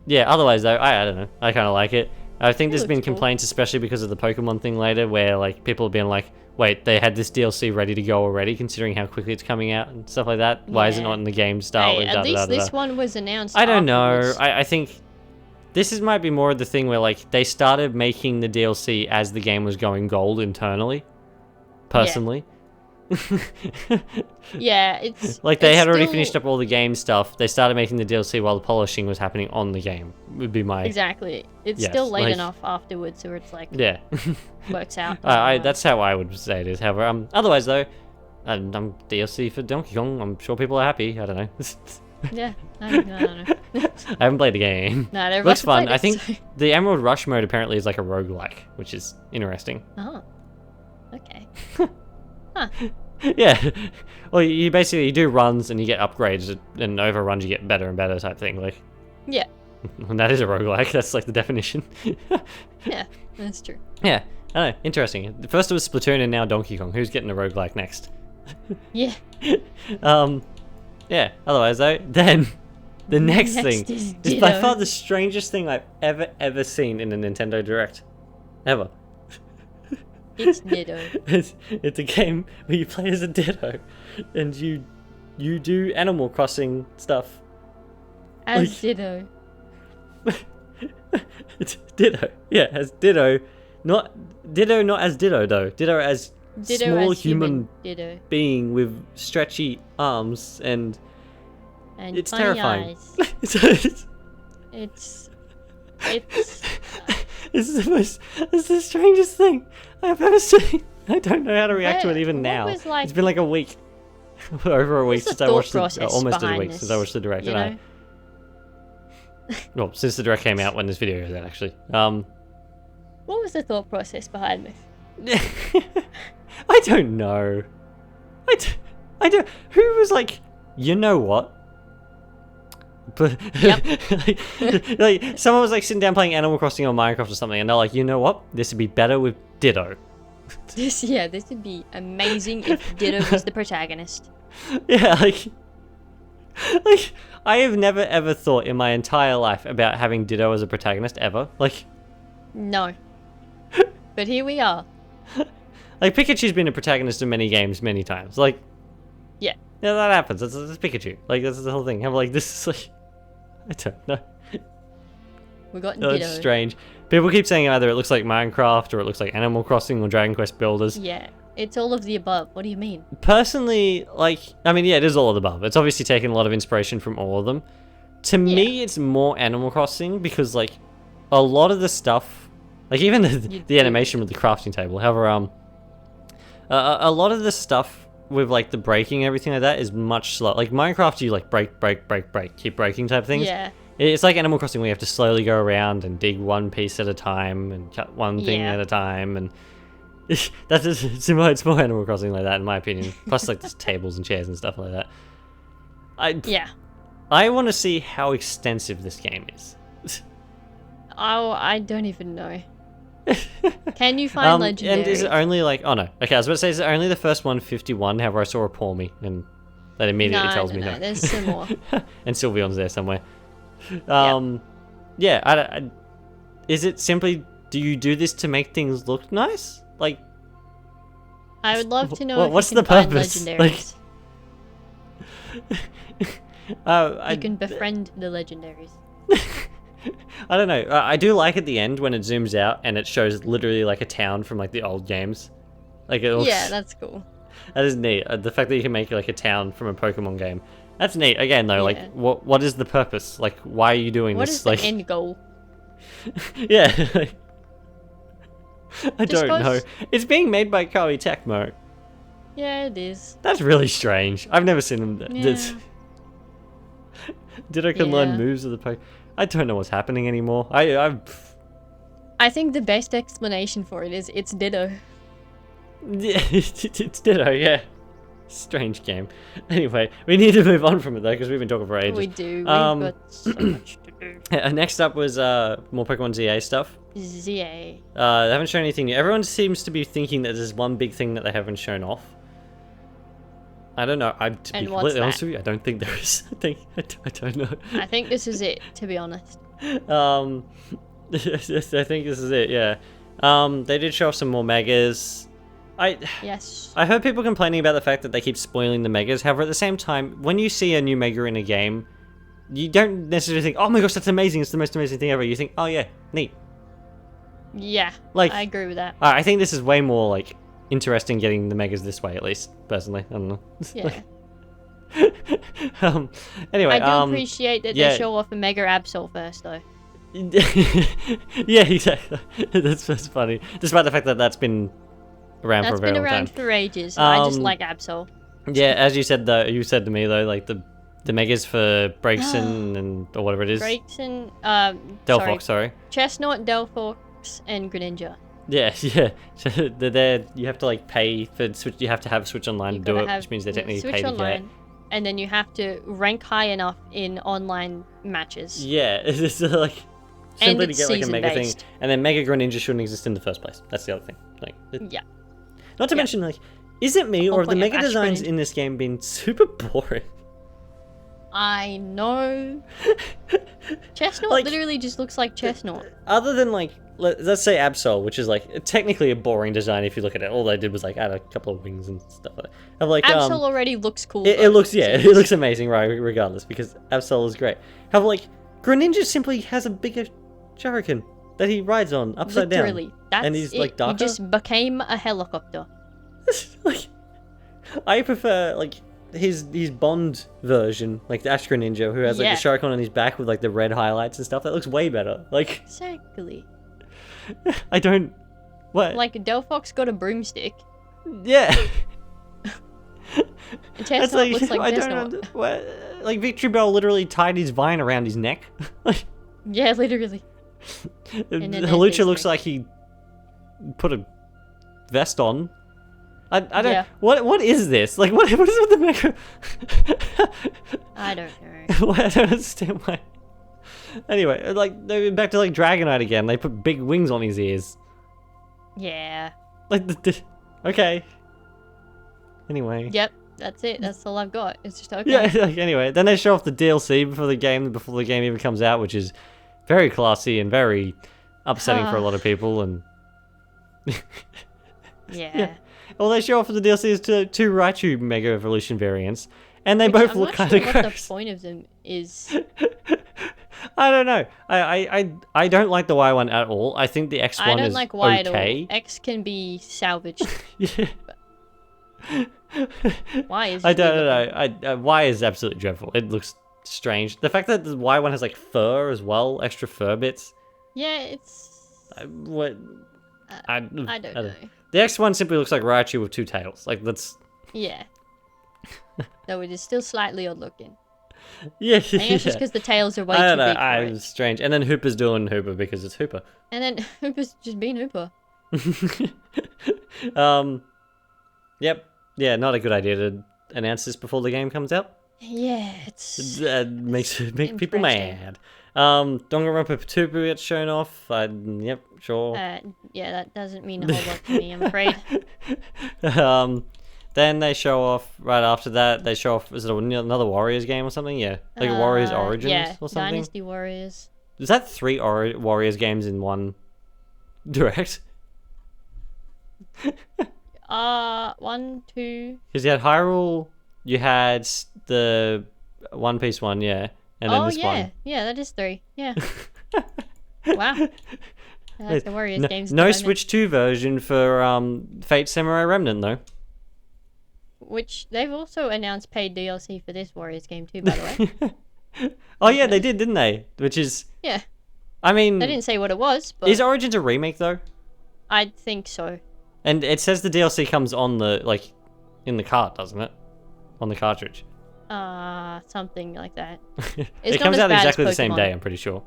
Yeah. Otherwise though, I don't know. I kind of like it. I think there's been cool. complaints, especially because of the Pokemon thing later, where like people have been like, wait, they had this DLC ready to go already, considering how quickly it's coming out and stuff like that. Why is it not in the game start? Hey, at least this one was announced. I don't afterwards. know. I think might be more of the thing where like they started making the DLC as the game was going gold internally. Personally. Yeah, it's like they had already finished up all the game stuff. They started making the DLC while the polishing was happening on the game. Would be my exactly. It's still late enough afterwards, so it's like works out. That's how I would say it is. However, otherwise though, I'm DLC for Donkey Kong. I'm sure people are happy. I don't know. Yeah, I don't know. I haven't played the game. No, looks fun. I think the Emerald Rush mode apparently is like a roguelike, which is interesting. Oh, okay. Huh. Yeah. Well, you basically do runs and you get upgrades, and over runs you get better and better type thing. Like. Yeah. And that is a roguelike. That's like the definition. Yeah, that's true. Yeah. I don't know. Interesting. First it was Splatoon and now Donkey Kong. Who's getting a roguelike next? Yeah. Yeah. Otherwise though, then the next thing is by far the strangest thing I've ever seen in a Nintendo Direct. Ever. It's Ditto. It's a game where you play as a Ditto, and you do Animal Crossing stuff. As Ditto. It's Ditto. Yeah, as Ditto. Not as Ditto though. Ditto as Ditto small as human Ditto. being with stretchy arms, and And it's funny terrifying. eyes. it's It's it's the strangest thing I've ever seen. I don't know how to react to it even what now. was, like- It's been like a week. Over a week What's the since I watched thought the process almost a behind week this, since I watched the direct. you And well, since the direct came out when this video goes out, actually. What was the thought process behind this? I don't know. I don't. Who was like, you know what? But Yep. like someone was like sitting down playing Animal Crossing on Minecraft or something, and they're like, you know what? This would be better with Ditto. This would be amazing if Ditto was the protagonist. Yeah, like I have never ever thought in my entire life about having Ditto as a protagonist ever. Like, No. But here we are. like Pikachu's been a protagonist in many games many times. Like, Yeah. yeah, that happens. That's Pikachu. Like, that's the whole thing. I'm like, this is like, I don't know. We got Oh, Ditto. it's strange. People keep saying either it looks like Minecraft or it looks like Animal Crossing or Dragon Quest Builders. Yeah. It's all of the above. What do you mean? Personally, like, I mean, yeah, it is all of the above. It's obviously taken a lot of inspiration from all of them. To me, it's more Animal Crossing because, like, a lot of the stuff, like even the animation with the crafting table. However, a lot of the stuff with like the breaking and everything like that is much slower. Like Minecraft, you like break, keep breaking type things. Yeah. It's like Animal Crossing where you have to slowly go around and dig one piece at a time and cut one thing Yeah. at a time, and it's more Animal Crossing like that in my opinion. Plus like there's tables and chairs and stuff like that. Yeah. I want to see how extensive this game is. Oh, I don't even know. Can you find legendary? And is it only like, oh no, okay, I was about to say, is it only the first 151? However, I saw a pour me, and that immediately tells me no. There's some more. And Sylveon's there somewhere. Yeah, is it simply, do you do this to make things look nice? Like, I would love to know what's if you the can find purpose? legendaries. I You can befriend the legendaries. I don't know. I do like at the end when it zooms out and it shows literally like a town from like the old games. Like it looks, Yeah, that's cool. that is neat. The fact that you can make like a town from a Pokemon game. That's neat. Again though, Yeah. like what is the purpose? Like why are you doing What this? is the Like end goal? yeah. I Just don't know. goes- It's being made by Koei Tecmo. Yeah, it is. That's really strange. I've never seen them. Yeah. Ditto can Yeah. learn moves of the Pokemon. I don't know what's happening anymore. I think the best explanation for it is it's Ditto. Yeah, it's Ditto, yeah. Strange game. Anyway, we need to move on from it though, because we've been talking for ages. We do. We've Um, got so much to do. Next up was more Pokemon ZA stuff. ZA. They haven't shown anything new. Everyone seems to be thinking that there's one big thing that they haven't shown off. I don't know. To And be what's completely honest that? with you, I don't think there is. I don't know. I think this is it, to be honest. I think this is it. Yeah. They did show off some more megas. Yes. I heard people complaining about the fact that they keep spoiling the megas. However, at the same time, when you see a new mega in a game, you don't necessarily think, "Oh my gosh, that's amazing! It's the most amazing thing ever." You think, "Oh yeah, neat." Yeah. Like, I agree with that. I think this is way more like interesting getting the megas this way, at least personally. I don't know. Yeah. Anyway, I do appreciate that yeah. they show off a Mega Absol first, though. Yeah, exactly. That's funny. Despite the fact that that's been around That's for a very been long around time. for ages. And I just like Absol. Yeah, as you said though, you said to me though, like the megas for Braixen and or whatever it is. Braixen, Delphox, sorry. Chestnut, Delphox, and Greninja. Yeah, yeah. So they're there. You have to like pay for switch. You have to have Switch Online You've to do gotta it, which means they technically Switch pay to Online, and then you have to rank high enough in online matches. get. Yeah, it's like simply to it's get like a mega thing, season-based. and then Mega Greninja shouldn't exist in the first place. That's the other thing. Like, Yeah. not to mention like, is it me Whole or have the point of mega Ash designs Greninja. in this game been super boring? I know. Chestnut Like- literally just looks like Chestnut. Other than like, let's say Absol, which is like technically a boring design if you look at it. All they did was like add a couple of wings and stuff like that. Have like Absol already looks cool. it though. looks it looks amazing, right? Regardless, because Absol is great. Have like Greninja simply has a bigger shuriken that he rides on upside Literally. down, That's and he's it. like darker. He just became a helicopter. Like, I prefer like his Bond version, like the Ashtra Ninja, who has like the Shuriken on his back with like the red highlights and stuff. That looks way better. Like, Exactly. I don't. What? Like Delphox got a broomstick. Yeah. And Chestnut looks like I Chestnut. don't. What? Like Victory Bell literally tied his vine around his neck. Like, Yeah, literally. And then Halucha looks like he put a vest on. I don't. Yeah. What is this? Like what is with the mecha? I don't know. I don't understand why. Anyway, like back to like Dragonite again. They put big wings on his ears. Yeah. Like okay. Anyway. Yep. That's it. That's all I've got. It's just okay. Yeah. Like, anyway, then they show off the DLC before the game even comes out, which is very classy and very upsetting for a lot of people. And Yeah. Well, they show off the DLC is two Raichu Mega Evolution variants, and they both look kind of gross. What the point of them is? I don't know. I don't like the Y one at all. I think the X one is okay. I don't like Y at all. X can be salvaged. Yeah. Y is. I don't know. Y is absolutely dreadful. It looks strange. The fact that the Y one has like fur as well, extra fur bits. Yeah, it's. What? I don't know. The X one simply looks like Raichu with two tails. Like that's. Yeah. Though it is still slightly odd looking. Yeah. I think it's just because the tails are way too big for it. It's strange. And then Hooper's doing Hooper because it's Hooper. And then Hooper's just being Hooper. Yep. Yeah, not a good idea to announce this before the game comes out. Yeah, it's makes people mad. Danganronpa Tubu gets shown off. Yep, sure. Yeah, that doesn't mean a whole lot to me, I'm afraid. Then they show off, right after that, they show off, is it another Warriors game or something? Yeah, like a Warriors Origins or something? Dynasty Warriors. Is that three Warriors games in one direct? 1, 2... Because you had Hyrule, you had the One Piece one, yeah, and then this one. Yeah, that is 3, yeah. Wow. That's the Warriors games. No Switch 2 version for Fate Samurai Remnant, though. Which they've also announced paid DLC for this Warriors game too, by the way. Oh yeah, they did, didn't they? Which is... Yeah. I mean... They didn't say what it was, but... Is Origins a remake, though? I think so. And it says the DLC comes on the, like, in the cart, doesn't it? On the cartridge. Something like that. It comes out exactly the same day, I'm pretty sure.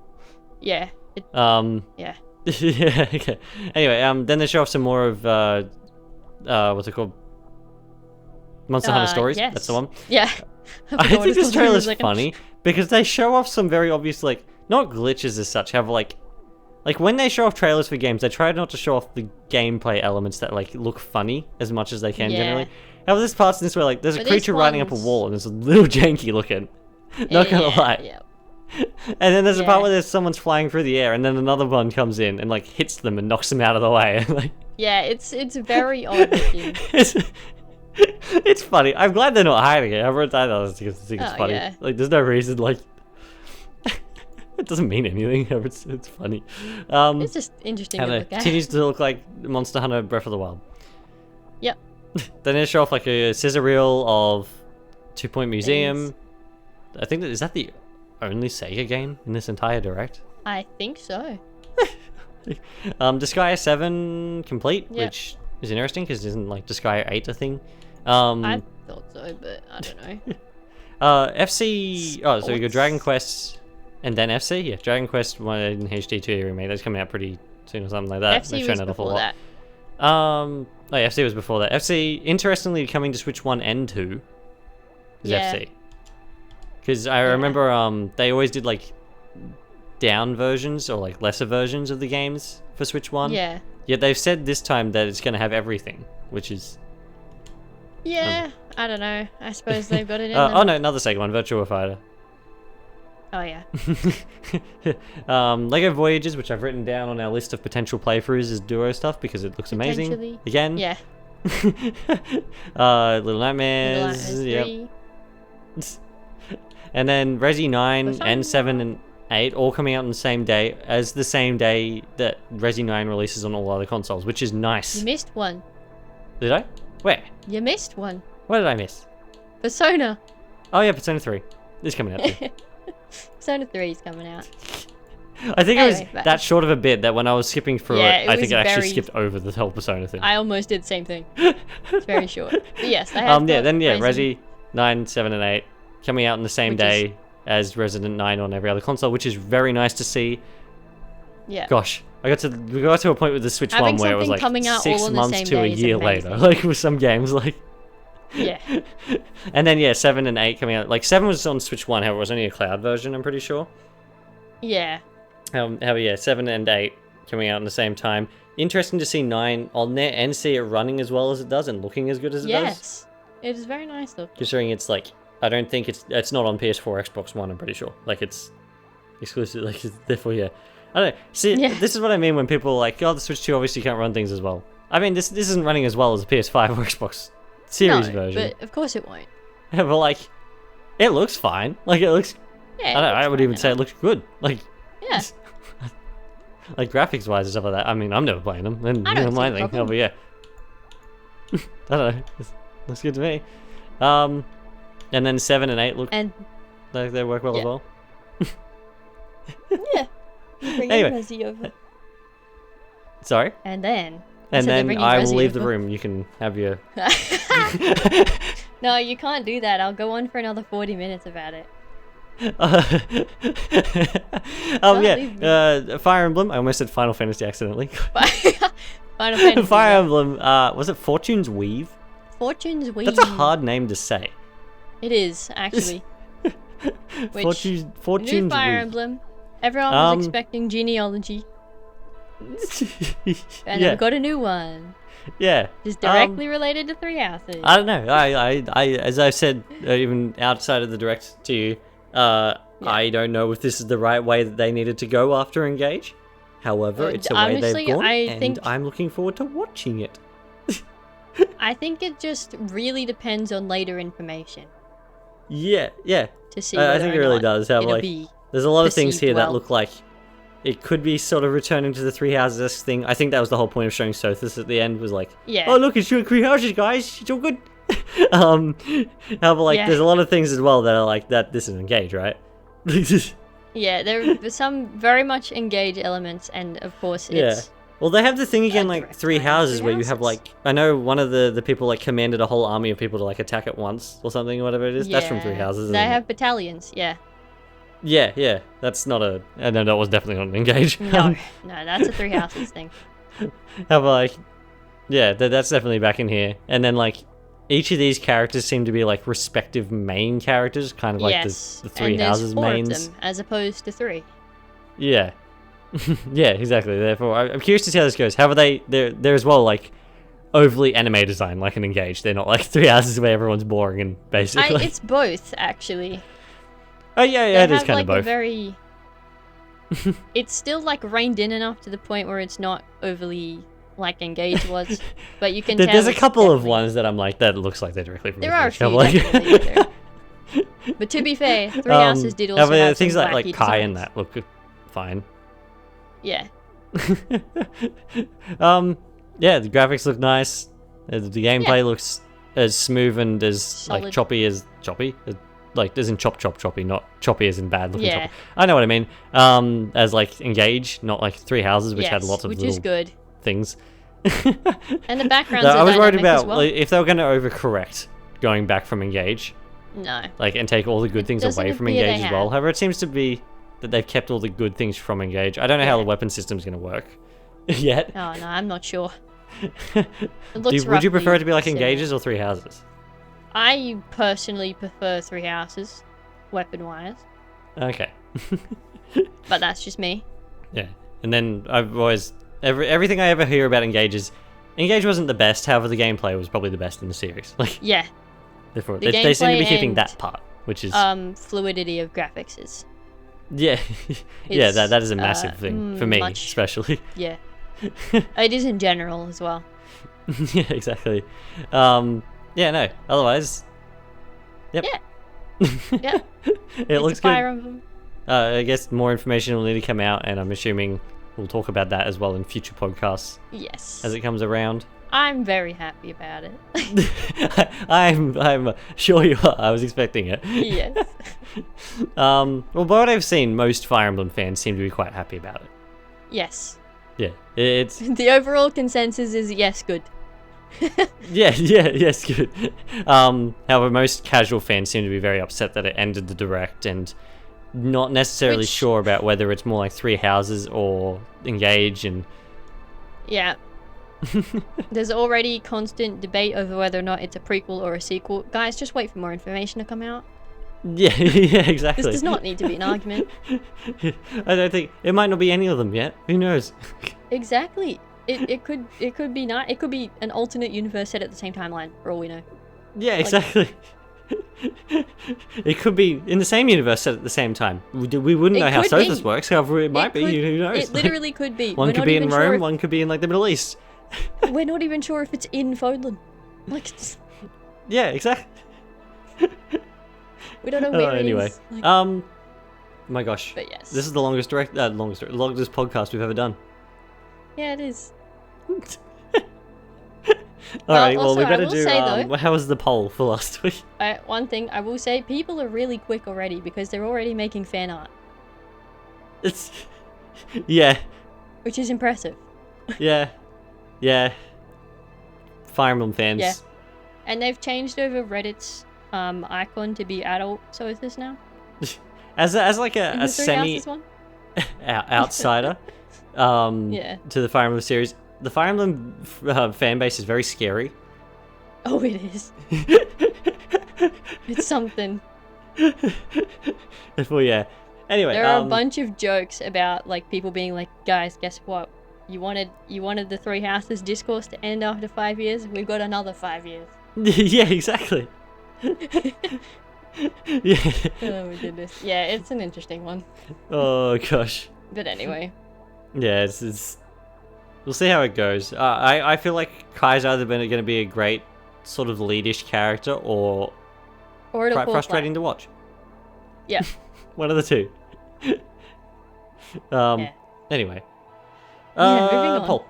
Yeah. Yeah. Yeah, okay. Anyway, then they show off some more of, what's it called? Monster Hunter Stories? Yes. That's the one? Yeah. I think this trailer's funny, because they show off some very obvious, like, not glitches as such, have, like when they show off trailers for games, they try not to show off the gameplay elements that, like, look funny as much as they can, generally. However, there's parts in this where, like, there's a creature riding up a wall, and it's a little janky looking. Not gonna lie. Yeah. And then there's a part where there's someone's flying through the air, and then another one comes in and, like, hits them and knocks them out of the way. Like, yeah, it's very odd looking. It's funny. I'm glad they're not hiding it. I thought it's funny. Yeah. Like, there's no reason, like... It doesn't mean anything. It's funny. It's just interesting to look at. Continues to look like Monster Hunter Breath of the Wild. Yep. Then they show off like a scissor reel of 2 Point Museum. Things. I think is that the only Sega game in this entire direct? I think so. Disgaea 7 complete, Yep. which is interesting because isn't like Disgaea 8 a thing? I thought so, but I don't know. FC. Oh, so you go Dragon Quest and then FC. Yeah, Dragon Quest 1 in HD2 remake. That's coming out pretty soon or something like that. FC was before that. Oh, yeah, FC was before that. FC, interestingly, coming to Switch 1 and 2 is FC. Because I remember they always did like down versions or like lesser versions of the games for Switch 1. Yeah. Yet they've said this time that it's going to have everything, which is... Yeah, I don't know. I suppose they've got it in Oh no, another Sega one, Virtua Fighter. Oh yeah. Lego Voyages, which I've written down on our list of potential playthroughs as duo stuff because it looks amazing. Again. Yeah. Little Nightmares. Yep. And then Resi 9 and 7 and 8 all coming out on the same day as the same day that Resi 9 releases on all other consoles, which is nice. You missed one. Did I? Where? You missed one. What did I miss? Persona. Oh yeah, Persona 3. It's coming out too. Persona 3 is coming out. I think Anyway, it was that short of a bit that when I was skipping through Yeah, it, it I think was I actually very- skipped over the whole Persona thing. I almost did the same thing. It's very short. But yes, I have got Resi 9, 7, and 8 coming out on the same Which day as Resident 9 on every other console, which is very nice to see. Yeah. Gosh, we got to a point with the Switch Having One where it was something like coming out 6 all on the months same to a day is year later, amazing. like with some games, like. Yeah. And then 7 and 8 coming out. Like 7 was on Switch 1, however, it was only a cloud version, I'm pretty sure. Yeah. 7 and 8 coming out at the same time. Interesting to see 9 on there and see it running as well as it does and looking as good as it does. Yes. It is very nice though. Considering it's like, I don't think it's not on PS4, Xbox One, I'm pretty sure. Like it's exclusive, like therefore, yeah. I don't know. See, this is what I mean when people are like, oh, the Switch 2 obviously can't run things as well. I mean, this isn't running as well as the PS5 or Xbox Series version. But of course it won't. But like, it looks fine. Like it looks. Yeah. I don't know. I would even say it looks good. Like. Yeah. Like graphics wise and stuff like that. I mean, I'm never playing them. And I don't see my the thing. problem. But yeah. I don't know. Looks good to me. And then 7 and 8 look And like they work well as Yeah. well. yeah. Bring Anyway. Resi over. Sorry. And then. And said they're then bringing I will Resi leave the over. room. You can have your. No, you can't do that. I'll go on for another 40 minutes about it. leave Fire Emblem. I almost said Final Fantasy accidentally. Final Fantasy. Fire yeah. Emblem. Was it Fortune's Weave? Fortune's Weave. That's a hard name to say. It is, actually. Which, new Fortune's Fire Weave. Emblem. Everyone was expecting genealogy. And Yeah. I've got a new one. Yeah. It's directly related to Three Houses. I don't know. I as I've said, even outside of the direct to you, I don't know if this is the right way that they needed to go after Engage. However, it's the way honestly, they've gone, I think- and I'm looking forward to watching it. I think it just really depends on later information Yeah. to see I whether think or it really not does have, it'll like, be. There's a lot of things perceived here that well. look like it could be sort of returning to the Three Houses thing. I think that was the whole point of showing Sothis at the end, was like, Yeah. oh look, it's showing Three Houses, guys. It's all good. However, like, Yeah. there's a lot of things as well that are like that. This is Engage, right? Yeah, there are some very much engage elements, and of course Yeah. it's. Well, they have the thing again, like direct Three line of Houses, Three where you have Houses. like, I know one of the people like commanded a whole army of people to like attack at once or something, or whatever it is. That's from Three Houses. They isn't it? have battalions, yeah. Yeah. That's not a. No, that was definitely not an Engage. No, that's a Three Houses thing. However, like, yeah, that's definitely back in here. And then like, each of these characters seem to be like respective main characters, kind of like Yes, the Three and there's Houses 4 mains. of them, as opposed to 3. Yeah. Yeah, exactly. Therefore, I'm curious to see how this goes. However, they're as well like overly anime design, like an Engage. They're not like Three Houses where everyone's boring and basically. It's both, actually. Oh yeah, They it is have, kind of like, both. a very. It's still like reined in enough to the point where it's not overly like Engage was, but you can tell. There's a it's couple of definitely- ones that I'm like, that looks like they're directly from There are a Engage. I'm few, like- definitely, there. But to be fair, Three Houses did also however, have things some like wacky Kai and designs. that look fine. Yeah. Yeah, the graphics look nice. The gameplay looks as smooth and as like Solid. choppy as choppy. Like, as in choppy, not choppy as in bad looking Yeah. choppy. I know what I mean. As like Engage, not like Three Houses, which had Yes, lots of which little is good. things. And the backgrounds No, are I was worried dynamic as about well. like, if they were going to overcorrect going back from Engage, No. like, and take all the good things doesn't away from appear they Engage as well. have. However, it seems to be that they've kept all the good things from Engage. I don't know how Yeah. the weapon system's going to work yet. Oh no, I'm not sure. It looks Would you prefer roughly it to be like similar. Engages or Three Houses? I personally prefer Three Houses, weapon-wise, Okay. but that's just me. Yeah. And then I've always everything I ever hear about Engage is Engage wasn't the best, however the gameplay was probably the best in the series. Like, Yeah, therefore, The they seem to be gameplay keeping and, that part, which is fluidity of graphics is yeah. Yeah, it's, that is a massive thing for me, much- especially. yeah. It is in general as well. Yeah, exactly. Yeah, no. Otherwise, yep. Yeah. Yeah. It looks It's a Fire good. Emblem. I guess more information will need to come out, and I'm assuming we'll talk about that as well in future podcasts Yes. as it comes around. I'm very happy about it. I'm sure you are. I was expecting it. Yes. Well, by what I've seen, most Fire Emblem fans seem to be quite happy about it. Yes. Yeah, it's The overall consensus is yes, good. yes, good. However, most casual fans seem to be very upset that it ended the direct and not necessarily sure about whether it's more like Three Houses or Engage and. Yeah. There's already constant debate over whether or not it's a prequel or a sequel. Guys, just wait for more information to come out. Yeah, exactly. This does not need to be an argument. I don't think it might not be any of them yet. Who knows? Exactly. It could be not. It could be an alternate universe set at the same timeline, for all we know. Yeah, exactly. It could be in the same universe set at the same time. We wouldn't know how Sothis works. However, it might be. Who knows? It literally could be. One could be in Rome. One could be in like the Middle East. We're not even sure if it's in Fodlan. Like, yeah, exactly. We don't know where it anyway. is. Like, my gosh. but yes. This is the longest longest podcast we've ever done. Yeah, it is. Alright, also, we I better will do. say, though- how was the poll for last week? One thing I will say, people are really quick already because they're already making fan art, It's. Yeah. which is impressive. Yeah. Fire Emblem fans. Yeah. And they've changed over Reddit's icon to be adult Sothis now. As like In a the Three semi Houses one. outsider Yeah. to the Fire Emblem series, the Fire Emblem fan base is very scary. Oh, it is. It's something. Well, yeah. Anyway, There are a bunch of jokes about like people being like, guys, guess what? You wanted the Three Houses discourse to end after 5 years. We've got another 5 years. Yeah, exactly. Yeah. Oh my goodness. Yeah, it's an interesting one. Oh gosh. But anyway. Yeah, it's we'll see how it goes. I feel like Kai's either going to be a great sort of leadish character or Or it'll quite fall frustrating flat. to watch. Yeah. One of the two. Yeah. Anyway. Yeah, moving on. Poll.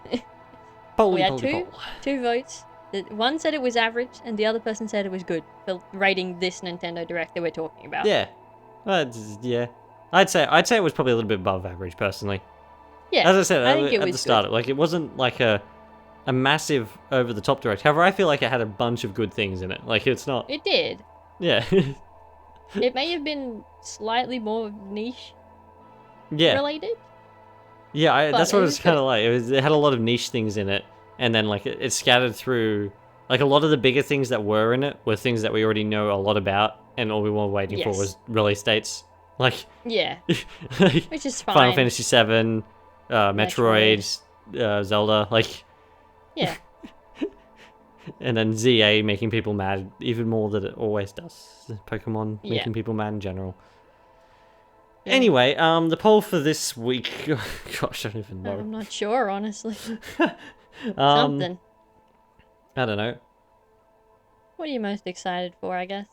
Poll. We had Poll. two votes. One said it was average, and the other person said it was good for rating this Nintendo Direct that we're talking about. Yeah. Yeah. I'd say it was probably a little bit above average, personally. Yeah. As I said I think it at the was start, good. like it wasn't like a massive over the top direct. However, I feel like it had a bunch of good things in it. Like it's not. It did. Yeah. It may have been slightly more niche Yeah. related. Yeah, But that's what it it's was kind of like. It had a lot of niche things in it, and then like it scattered through. Like a lot of the bigger things that were in it were things that we already know a lot about, and all we were waiting for Yes. was release dates. Like, Yeah. like Which is fine. Final Fantasy VII, Metroid, Zelda, like, Yeah. and then ZA making people mad even more than it always does. Pokemon Yeah. making people mad in general. Yeah. Anyway, the poll for this week. Gosh, I don't even know. I'm not sure, honestly. Um, Something. I don't know. What are you most excited for, I guess?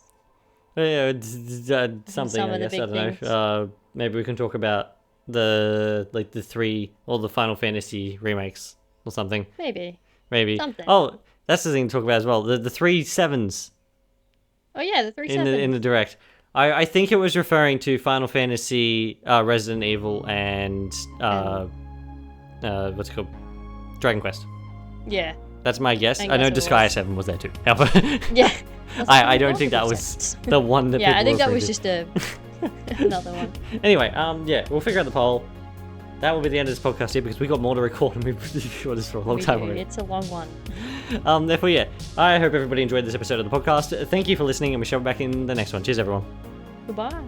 Yeah, something. Some I of the guess I big don't things. know. Maybe we can talk about the three or the Final Fantasy remakes or something. Maybe. Maybe. Something. Oh, that's the thing to talk about as well. The 3 sevens Oh yeah, the 3 in the direct. I think it was referring to Final Fantasy, Resident Evil, and what's it called? Dragon Quest. Yeah. That's my guess. I I know guess it Disgaea was. 7 was there too. Yeah. I don't think that was the one that Yeah, people I think that were was referring just another one. to. Anyway, yeah, we'll figure out the poll. That will be the end of this podcast here because we got more to record and we've been recording this for a long We time do. already. It's a long one. Therefore, yeah, I hope everybody enjoyed this episode of the podcast. Thank you for listening, and we shall be back in the next one. Cheers, everyone. Goodbye.